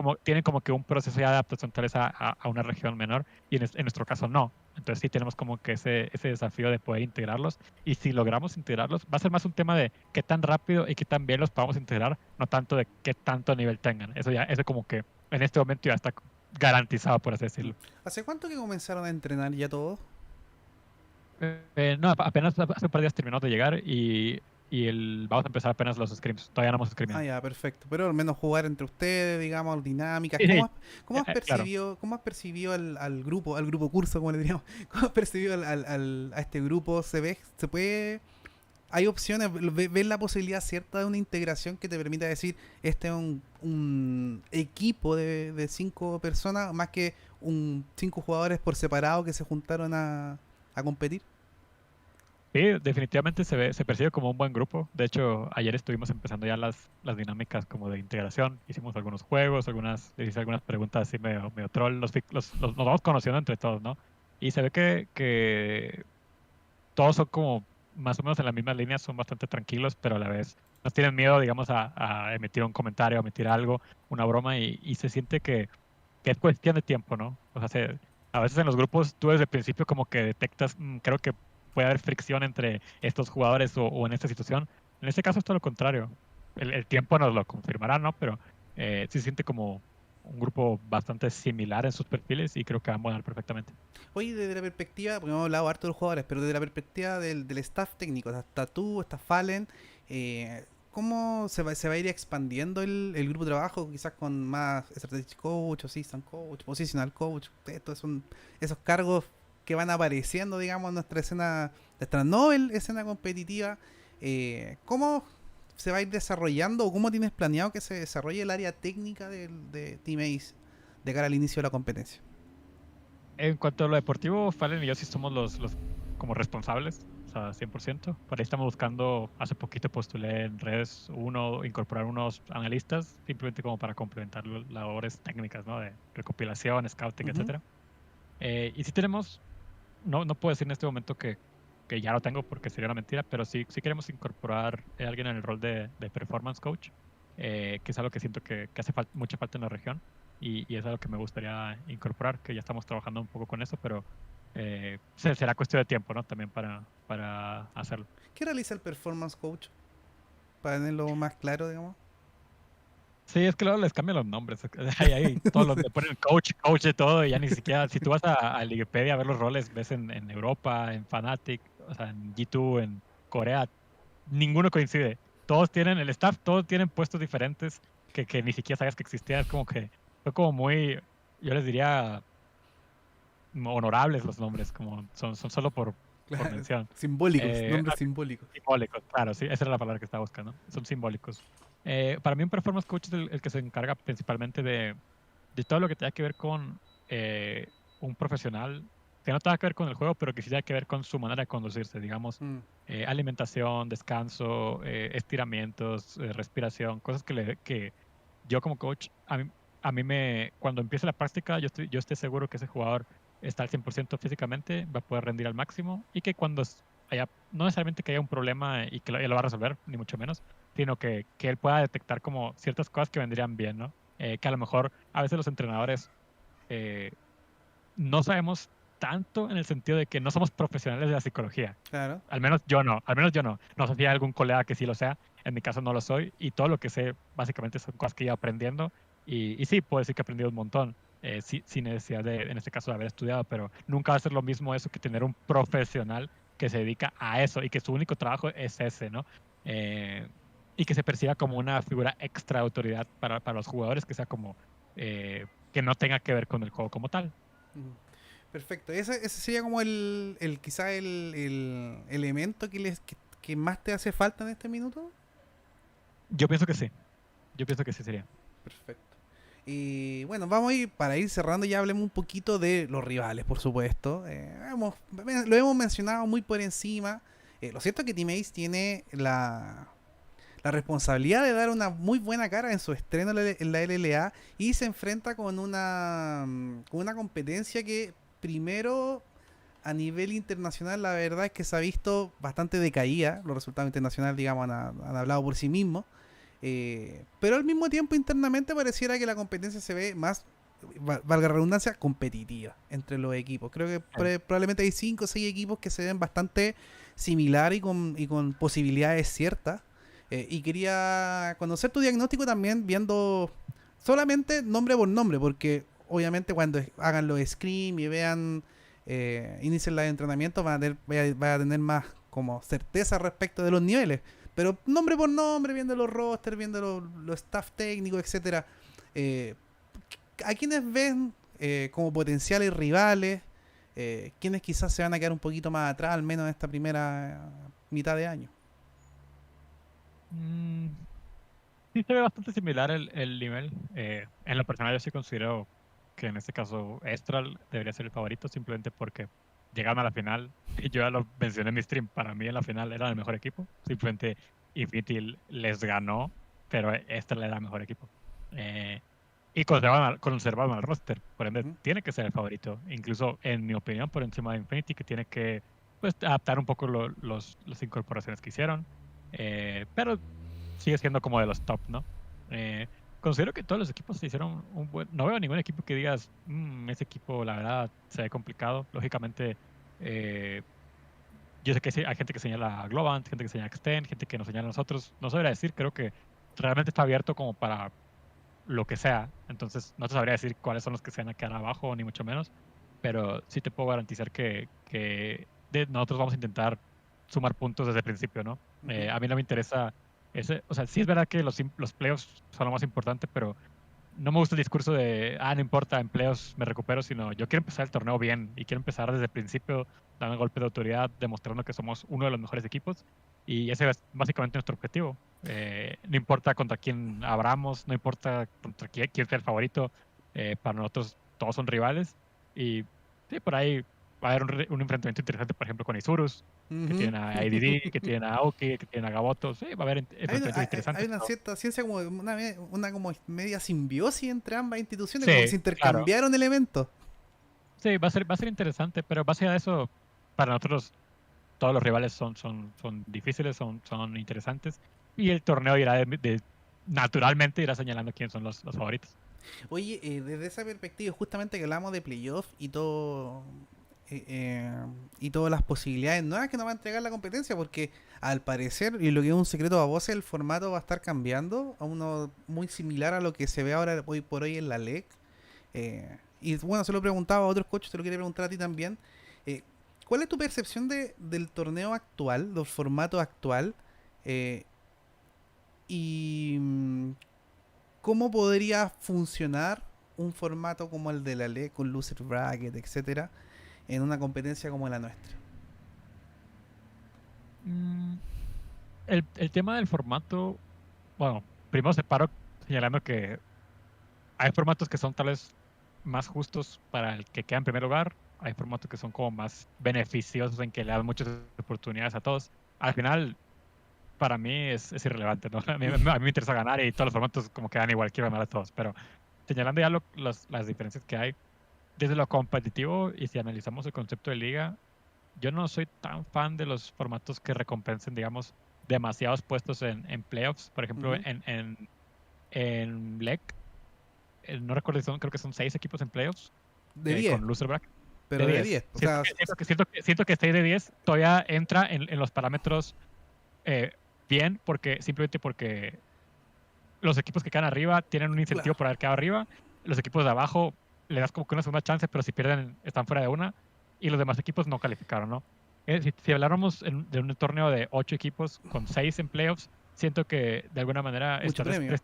como que un proceso de adaptación tal vez a una región menor y en nuestro caso no. Entonces sí tenemos como que ese desafío de poder integrarlos y si logramos integrarlos va a ser más un tema de qué tan rápido y qué tan bien los podamos integrar, no tanto de qué tanto nivel tengan. Eso como que en este momento ya está garantizado, por así decirlo. ¿Hace cuánto que comenzaron a entrenar ya todos? No, apenas hace un par de días terminamos de llegar vamos a empezar apenas los scrims. Todavía no hemos Ah, scrimido. ya, perfecto. Pero al menos jugar entre ustedes, digamos, dinámicas. Sí, sí, ¿Cómo has claro. percibido, al grupo curso, como le diríamos? ¿Cómo has percibido a este grupo? ¿Se puede hay opciones, ves la posibilidad cierta de una integración que te permita decir, este es un equipo de 5 personas, más que 5 jugadores por separado que se juntaron a competir. Sí, definitivamente se percibe como un buen grupo. De hecho, ayer estuvimos empezando ya las dinámicas como de integración. Hicimos algunos juegos, les hice algunas preguntas así medio troll. Nos vamos conociendo entre todos, ¿no? Y se ve que todos son como más o menos en la misma línea, son bastante tranquilos, pero a la vez no tienen miedo, digamos, a emitir un comentario, a emitir algo, una broma, y se siente que es cuestión de tiempo, ¿no? O sea, a veces en los grupos tú desde el principio como que detectas, creo que puede haber fricción entre estos jugadores o en esta situación. En este caso es todo lo contrario. El tiempo nos lo confirmará, ¿no? Pero sí se siente como un grupo bastante similar en sus perfiles y creo que van a modelar perfectamente. Oye, desde la perspectiva, porque hemos hablado harto de los jugadores, pero desde la perspectiva del staff técnico, hasta tú, está Fallen, ¿cómo se va a ir expandiendo el grupo de trabajo? Quizás con más strategic coach, assistant coach, positional coach, estos son esos cargos que van apareciendo, digamos, en nuestra escena, nuestra novel escena competitiva. ¿Cómo se va a ir desarrollando o cómo tienes planeado que se desarrolle el área técnica de Team Ace de cara al inicio de la competencia? En cuanto a lo deportivo, Fallen y yo sí somos los como responsables, o sea, 100%. Por ahí estamos buscando, hace poquito postulé en redes incorporar unos analistas, simplemente como para complementar labores técnicas, ¿no? De recopilación, scouting, Ujú. etcétera. Y sí tenemos, no puedo decir en este momento que ya lo tengo porque sería una mentira, pero sí queremos incorporar a alguien en el rol de performance coach, que es algo que siento que hace mucha falta en la región y es algo que me gustaría incorporar, que ya estamos trabajando un poco con eso, pero será cuestión de tiempo, ¿no? También para hacerlo. ¿Qué realiza el performance coach? Para tenerlo más claro, digamos. Sí, es que luego les cambian los nombres. Ahí No todos los sé. le ponen coach de todo y ya ni siquiera, si tú vas a Wikipedia a ver los roles, ves en Europa, en Fnatic, o sea, en G2, en Corea, ninguno coincide. Todos tienen, el staff, todos tienen puestos diferentes que ni siquiera sabías que existía. Es como que fue como muy, yo les diría, honorables los nombres, como son solo por Claro, mención. simbólicos, nombres simbólicos. Simbólicos, claro, sí, esa era la palabra que estaba buscando. Son simbólicos. Para mí un performance coach es el que se encarga principalmente de todo lo que tenga que ver con un profesional, que no tenga que ver con el juego, pero que sí tenga que ver con su manera de conducirse, digamos, Mm, alimentación, descanso, estiramientos, respiración, cosas que yo como coach, cuando empiece la práctica, yo esté seguro que ese jugador está al 100% físicamente, va a poder rendir al máximo y que cuando no necesariamente que haya un problema y que él lo va a resolver, ni mucho menos, sino que él pueda detectar como ciertas cosas que vendrían bien, ¿no? Que a lo mejor a veces los entrenadores eh, no sabemos tanto en el sentido de que no somos profesionales de la psicología. claro. Al menos yo no, al menos yo no. No sé si hay algún colega que sí lo sea, en mi caso no lo soy y todo lo que sé básicamente son cosas que he ido aprendiendo y sí, puedo decir que he aprendido un montón. Sin necesidad de, en este caso, de haber estudiado, pero nunca va a ser lo mismo eso que tener un profesional que se dedica a eso y que su único trabajo es ese, ¿no? Eh, y que se perciba como una figura extra autoridad para los jugadores, que sea como que no tenga que ver con el juego como tal. Mm, perfecto. Ese sería como quizá el elemento que más te hace falta en este minuto. Yo pienso que sí, yo pienso que sí sería. Perfecto. Y bueno, vamos a ir, para ir cerrando, ya hablemos un poquito de los rivales, por supuesto. Lo hemos mencionado muy por encima. Lo cierto es que Team Ace tiene la responsabilidad de dar una muy buena cara en su estreno en la LLA y se enfrenta con una competencia que primero a nivel internacional la verdad es que se ha visto bastante decaída. Los resultados internacionales, digamos, han hablado por sí mismos. Pero al mismo tiempo internamente pareciera que la competencia se ve más, valga la redundancia, competitiva entre los equipos. Creo que probablemente hay 5 o 6 equipos que se ven bastante similar y con posibilidades ciertas. Y quería conocer tu diagnóstico también viendo solamente nombre por nombre, porque obviamente cuando hagan los scrim y vean, inicien los entrenamientos, van a tener más como certeza respecto de los niveles. Pero nombre por nombre, viendo los rosters, viendo los staff técnicos, etcétera, eh, ¿a quienes ven como potenciales rivales? ¿Quiénes quizás se van a quedar un poquito más atrás, al menos en esta primera mitad de año? Mm, sí se ve bastante similar el nivel. En lo personal yo sí considero que en este caso Estral debería ser el favorito simplemente porque llegaron a la final. Y yo ya lo mencioné en mi stream. Para mí en la final era el mejor equipo. Simplemente Infinity les ganó, pero Estral era el mejor equipo. Eh, y conservaban al roster. Por ende, Ujú. tiene que ser el favorito. Incluso, en mi opinión, por encima de Infinity, que tiene que pues, adaptar un poco las incorporaciones que hicieron. Pero sigue siendo como de los top, ¿no? Eh, considero que todos los equipos se hicieron un buen... No veo ningún equipo que digas, ese equipo, la verdad, se ve complicado. Lógicamente, eh, yo sé que sí, hay gente que señala a Globant, gente que señala a Extend, gente que nos señala a nosotros. No sabría decir, creo que realmente está abierto como para lo que sea. Entonces, no te sabría decir cuáles son los que se van a quedar abajo, ni mucho menos. Pero sí te puedo garantizar que nosotros vamos a intentar sumar puntos desde el principio, ¿no? Ujú. A mí no me interesa o sea, sí es verdad que los playoffs son lo más importante, pero no me gusta el discurso de, no importa, en playoffs me recupero, sino yo quiero empezar el torneo bien y quiero empezar desde el principio dando un golpe de autoridad, demostrando que somos uno de los mejores equipos y ese es básicamente nuestro objetivo. No importa contra quién abramos, no importa contra quién sea el favorito, para nosotros todos son rivales y sí, por ahí va a haber un enfrentamiento interesante, por ejemplo, con Isurus, que Ujú. tienen a IDD, que tienen a Aoki, que tienen a Gaboto, sí, va a haber enfrentamientos Hay interesantes. una cierta ciencia como una como media simbiosis entre ambas instituciones, como que Sí, se claro. intercambiaron elementos. Sí, va a ser interesante, pero más allá de eso, para nosotros todos los rivales son difíciles, son interesantes, y el torneo naturalmente irá señalando quiénes son los favoritos. Oye, desde esa perspectiva, justamente que hablamos de playoff y todo, y todas las posibilidades nuevas que nos va a entregar la competencia, porque al parecer, y lo que es un secreto a voces, el formato va a estar cambiando a uno muy similar a lo que se ve ahora hoy por hoy en la LEC. Y bueno, se lo he preguntado a otros coaches, te lo quería preguntar a ti también. Eh, ¿Cuál es tu percepción del torneo actual, del formato actual? Eh, y cómo podría funcionar un formato como el de la LE con loser bracket, etcétera, en una competencia como la nuestra. Mm, el tema del formato, bueno, primero separo señalando que hay formatos que son tal vez más justos para el que queda en primer lugar, hay formatos que son como más beneficiosos en que le dan muchas oportunidades a todos. Al final, para mí es irrelevante, ¿no? A mí me interesa ganar y todos los formatos como que dan igual, quiero ganar a todos, pero señalando ya las diferencias que hay, desde lo competitivo y si analizamos el concepto de liga, yo no soy tan fan de los formatos que recompensen, digamos, demasiados puestos en playoffs. Por ejemplo, Ujú. en LEC, no recuerdo si creo que son 6 equipos en playoffs, De 10, con loser bracket, de pero de 10. 10. O sea, Siento que 6 de 10 todavía entra en los parámetros eh, bien, simplemente porque los equipos que quedan arriba tienen un incentivo claro. por haber quedado arriba. Los equipos de abajo le das como que una segunda chance, pero si pierden están fuera de una. Y los demás equipos no calificaron, ¿no? Si habláramos de un torneo de 8 equipos con 6 en playoffs, siento que de alguna manera Mucho estás premio.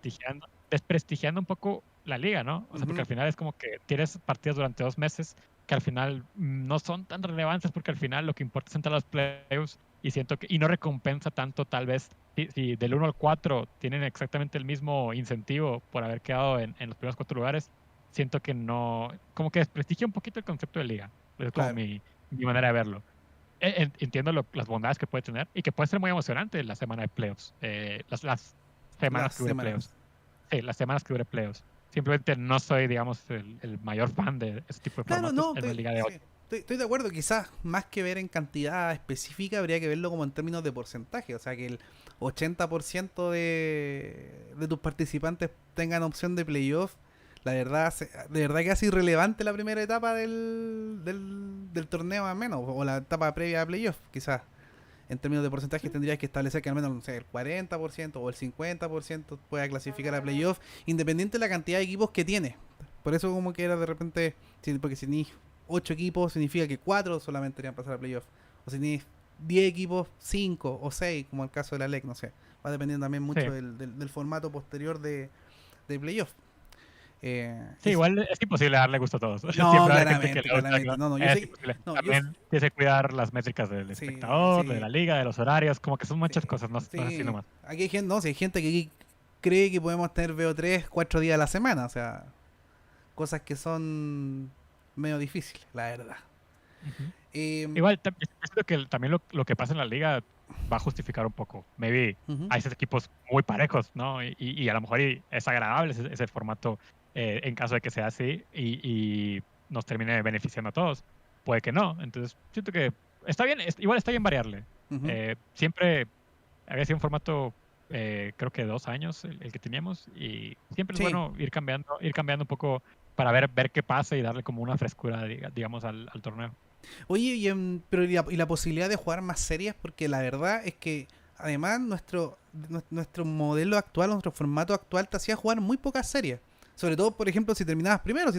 desprestigiando un poco la liga, ¿no? O sea, porque Ujú. al final es como que tienes partidos durante 2 meses que al final no son tan relevantes porque al final lo que importa es entrar a los playoffs y siento y no recompensa tanto tal vez si del 1 al 4 tienen exactamente el mismo incentivo por haber quedado en los primeros 4 lugares, siento que no, como que desprestigia un poquito el concepto de liga. Es como Claro. mi manera de verlo. Entiendo las bondades que puede tener y que puede ser muy emocionante la semana de playoffs, las Las semanas que dure playoffs. semanas. Sí, las semanas que dure playoffs. Simplemente no soy, digamos, el mayor fan de ese tipo de Claro, formatos no, en una liga de sí, 8. estoy de acuerdo. Quizás más que ver en cantidad específica, habría que verlo como en términos de porcentaje. O sea, que el 80% de tus participantes tengan opción de playoff. La verdad, de verdad que hace irrelevante la primera etapa del torneo, al menos, o la etapa previa a playoff, quizás. En términos de porcentaje tendrías que establecer que al menos, no sé, el 40% o el 50% pueda clasificar a playoff, independiente de la cantidad de equipos que tiene. Por eso como que era de repente, porque si tenéis 8 equipos, significa que 4 solamente irían a pasar a playoff. O si tenéis 10 equipos, 5 o 6 como el caso de la LEC, no sé. Va dependiendo también Sí, mucho del formato posterior de playoff. Sí, Es, igual es imposible darle gusto a todos. no, Siempre va a haber gente que claramente, le gusta claramente. algo. No, no, yo Es sé, imposible. no, También tienes que cuidar las métricas del sí, espectador, de sí, la liga, de los horarios, como que son sí, muchas cosas, no, no es así sí. nomás. Aquí hay gente, no, si hay gente que cree que podemos tener VO3 4 días a la semana, o sea, cosas que son medio difíciles, la verdad. Ujú. Eh, Igual, yo siento que también lo que pasa en la liga va a justificar un poco. Maybe Ujú. hay esos equipos muy parejos, ¿no? Y a lo mejor es agradable ese formato en caso de que sea así y nos termine beneficiando a todos. Puede que no. Entonces, siento que está bien, igual está bien variarle. Ujú. Siempre había sido un formato, creo que 2 años el que teníamos y siempre es Sí. bueno ir cambiando un poco para ver qué pasa y darle como una frescura, digamos, al torneo. Oye, pero ¿y la posibilidad de jugar más series? Porque la verdad es que además nuestro modelo actual, nuestro formato actual te hacía jugar muy pocas series. Sobre todo, por ejemplo, si terminabas primero,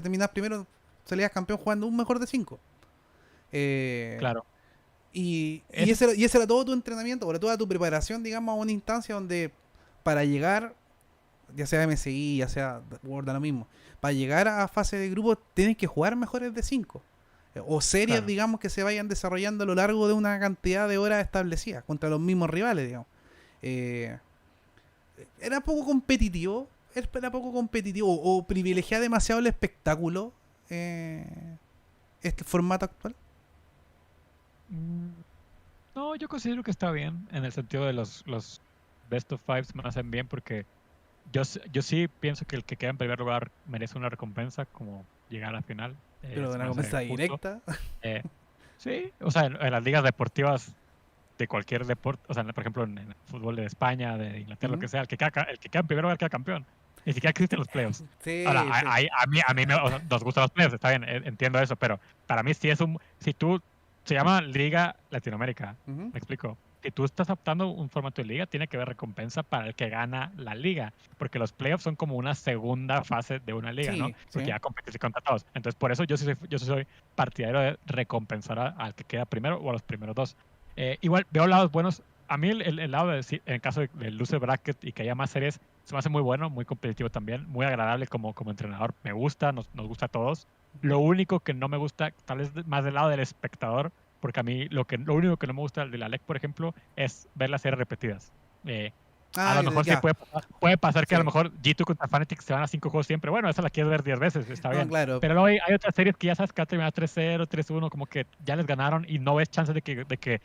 salías campeón jugando un mejor de cinco. Eh, Claro. y ese era todo tu entrenamiento, o toda tu preparación, digamos, a una instancia donde para llegar, ya sea MSI, ya sea World, da lo mismo, para llegar a fase de grupo tienes que jugar mejores de 5 o series, Claro. digamos, que se vayan desarrollando a lo largo de una cantidad de horas establecidas contra los mismos rivales, digamos. Eh, era poco competitivo, era poco competitivo o privilegiar demasiado el espectáculo este formato actual. Mm, No, yo considero que está bien en el sentido de los best of fives me hacen bien porque yo sí pienso que el que queda en primer lugar merece una recompensa como llegar a la final. Pero de Se una me hace compensa justo. directa. Eh, sí, o sea, en las ligas deportivas de cualquier deporte, o sea, por ejemplo, en el fútbol de España, de Inglaterra, lo Ujú. que sea, el que queda en primer lugar queda campeón. Ni siquiera existen los playoffs. Ahora, Sí, sí. a mí o sea, nos gustan los playoffs, está bien, entiendo eso, pero para mí sí si tú, se llama Liga Latinoamérica, Ujú. me explico. Si tú estás adoptando un formato de liga, tiene que haber recompensa para el que gana la liga, porque los playoffs son como una segunda fase de una liga, ¿no? Sí, Porque sí. ya competes contra todos. Entonces, por eso yo sí soy partidario de recompensar al que queda primero o a los primeros dos. Igual veo lados buenos. A mí el lado en el caso del loser bracket y que haya más series, se me hace muy bueno, muy competitivo también, muy agradable como entrenador. Me gusta, nos gusta a todos. Lo único que no me gusta, tal vez más del lado del espectador, porque a mí lo único que no me gusta de la LEC, por ejemplo, es ver las series repetidas. Eh, a Ah, lo mejor sí ya. puede pasar que a lo Sí. mejor G2 contra Fanatics se van a 5 juegos siempre. Bueno, esa la quieres ver 10 veces, está No, bien. claro. Pero luego hay otras series que ya sabes que van a terminar 3-0, 3-1, como que ya les ganaron y no ves chances de que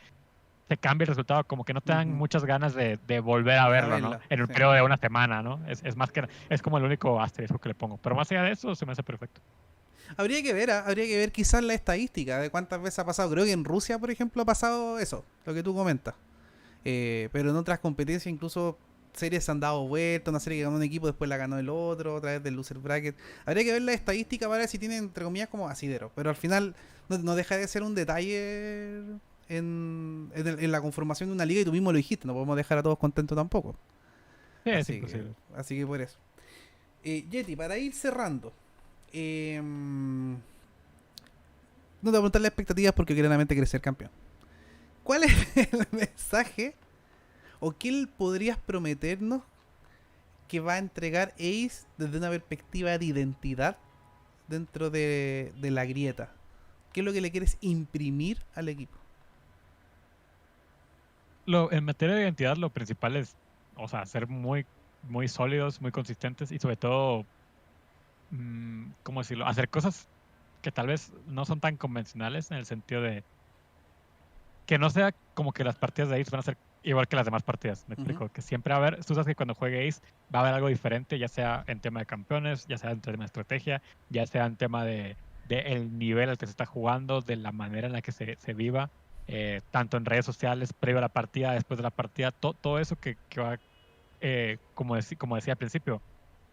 se cambie el resultado, como que no te dan Ujú. muchas ganas de volver a A verlo, ¿no? verla, En un sí. periodo de una semana, ¿no? Es como el único asterisco que le pongo. Pero más allá de eso, se me hace perfecto. Habría que ver quizás la estadística de cuántas veces ha pasado. Creo que en Rusia, por ejemplo, ha pasado eso, lo que tú comentas. Pero en otras competencias, incluso series se han dado vuelta. Una serie que ganó un equipo, después la ganó el otro, otra vez del loser bracket. Habría que ver la estadística para ver si tienen, entre comillas, como asidero. Pero al final no deja de ser un detalle en la conformación de una liga y tú mismo lo dijiste. No podemos dejar a todos contentos tampoco. Sí, es Así que, imposible. así que por eso. Yeti, para ir cerrando. No te voy a preguntar las expectativas porque claramente quieres ser campeón. ¿Cuál es el mensaje o qué podrías prometernos que va a entregar Ace desde una perspectiva de identidad dentro de la grieta? ¿Qué es lo que le quieres imprimir al equipo? En materia de identidad, lo principal es, o sea, ser muy, muy sólidos, muy consistentes y sobre todo, ¿cómo decirlo? Hacer cosas que tal vez no son tan convencionales en el sentido de que no sea como que las partidas de Ace van a ser igual que las demás partidas. Me Ujú. explico, que siempre va a haber, tú sabes que cuando juegue Ace va a haber algo diferente, ya sea en tema de campeones, ya sea en tema de estrategia, ya sea en tema de el nivel al que se está jugando, de la manera en la que se viva, tanto en redes sociales, previo a la partida, después de la partida, todo eso que va, como decía al principio,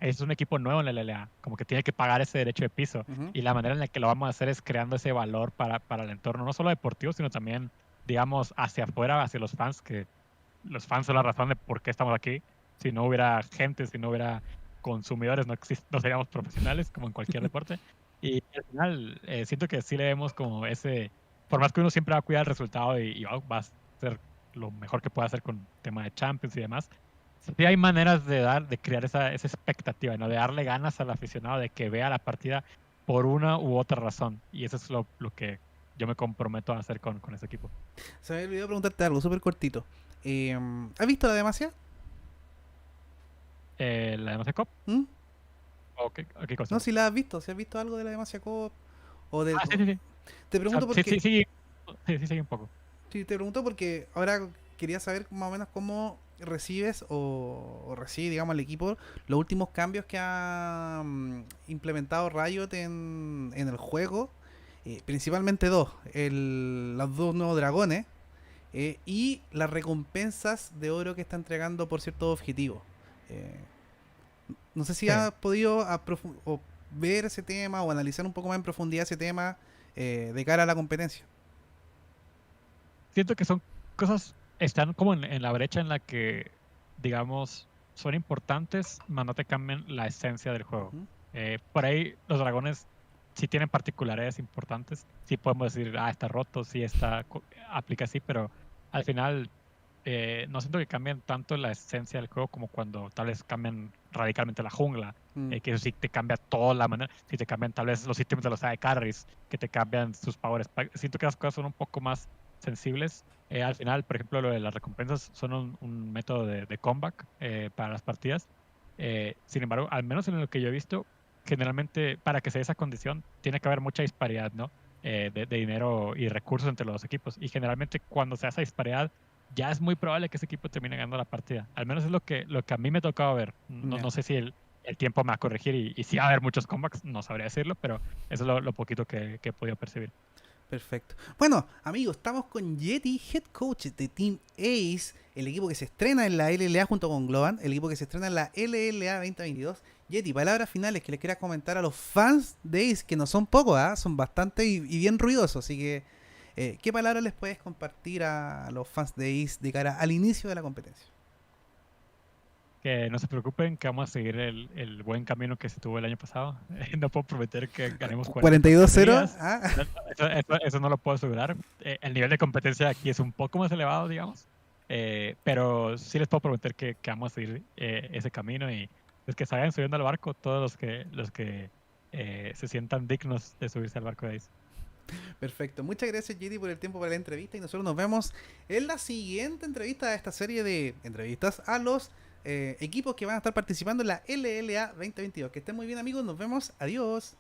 es un equipo nuevo en la LLA, como que tiene que pagar ese derecho de piso. Ujú. Y la manera en la que lo vamos a hacer es creando ese valor para el entorno, no solo deportivo, sino también, digamos, hacia afuera, hacia los fans, que los fans son la razón de por qué estamos aquí. Si no hubiera gente, si no hubiera consumidores, no seríamos profesionales como en cualquier deporte. Y al final, siento que sí le vemos como por más que uno siempre va a cuidar el resultado y va a hacer lo mejor que pueda hacer con tema de Champions y demás, sí hay maneras de crear esa expectativa, ¿no? De darle ganas al aficionado de que vea la partida por una u otra razón. Y eso es lo que yo me comprometo a hacer con ese equipo. Se me olvidó preguntarte algo súper cortito. ¿Has visto la Demacia? ¿La de No sé Cop? ¿Mm? ¿O qué cosa? No, si la has visto, si has visto algo de la Demacia Cop o de... Ah, sí, sí, sí. Te O sea, pregunto sí, porque... sí, sí, sí, sí, un poco. Sí, te pregunto porque ahora quería saber más o menos cómo recibes o recibe, digamos, el equipo los últimos cambios que ha implementado Riot en el juego. Principalmente dos. Los dos nuevos dragones. Y las recompensas de oro que está entregando por ciertos objetivos. Eh, no sé si Sí. has podido o ver ese tema o analizar un poco más en profundidad ese tema de cara a la competencia. Siento que son cosas, están como en la brecha en la que, digamos, son importantes, pero no te cambian la esencia del juego. Ujú. Por ahí los dragones sí tienen particularidades importantes. Sí podemos decir, está roto, sí aplica así, pero al final no siento que cambien tanto la esencia del juego como cuando tal vez cambian radicalmente la jungla. Mm, Que eso sí te cambia toda la manera. Si te cambian tal vez los ítems de los AD carries, que te cambian sus powers. Siento que las cosas son un poco más sensibles. Al final, por ejemplo, lo de las recompensas son un método de comeback para las partidas. Sin embargo, al menos en lo que yo he visto, generalmente para que se dé esa condición tiene que haber mucha disparidad, ¿no? De dinero y recursos entre los dos equipos. Y generalmente cuando se hace esa disparidad, ya es muy probable que ese equipo termine ganando la partida. Al menos es lo que a mí me ha tocado ver. No, ya. no sé si el tiempo me va a corregir y si va a haber muchos comebacks, no sabría decirlo, pero eso es lo poquito que he podido percibir. Perfecto. Bueno, amigos, estamos con Yeti, head coach de Team Ace, el equipo que se estrena en la LLA junto con Globan, el equipo que se estrena en la LLA 2022. Yeti, palabras finales que les quieras comentar a los fans de Ace, que no son pocos, son bastante y bien ruidosos, así que, ¿qué palabras les puedes compartir a los fans de Ace de cara al inicio de la competencia? Que no se preocupen, que vamos a seguir el buen camino que se tuvo el año pasado. No puedo prometer que ganemos 40 42-0. partidas. Eso no lo puedo asegurar. El nivel de competencia aquí es un poco más elevado, digamos. Pero sí les puedo prometer que vamos a seguir ese camino y pues, que se vayan subiendo al barco todos los que se sientan dignos de subirse al barco de Ace. Perfecto. Muchas gracias, Yeti, por el tiempo para la entrevista. Y nosotros nos vemos en la siguiente entrevista de esta serie de entrevistas a los equipos que van a estar participando en la LLA 2022. Que estén muy bien, amigos. Nos vemos. Adiós.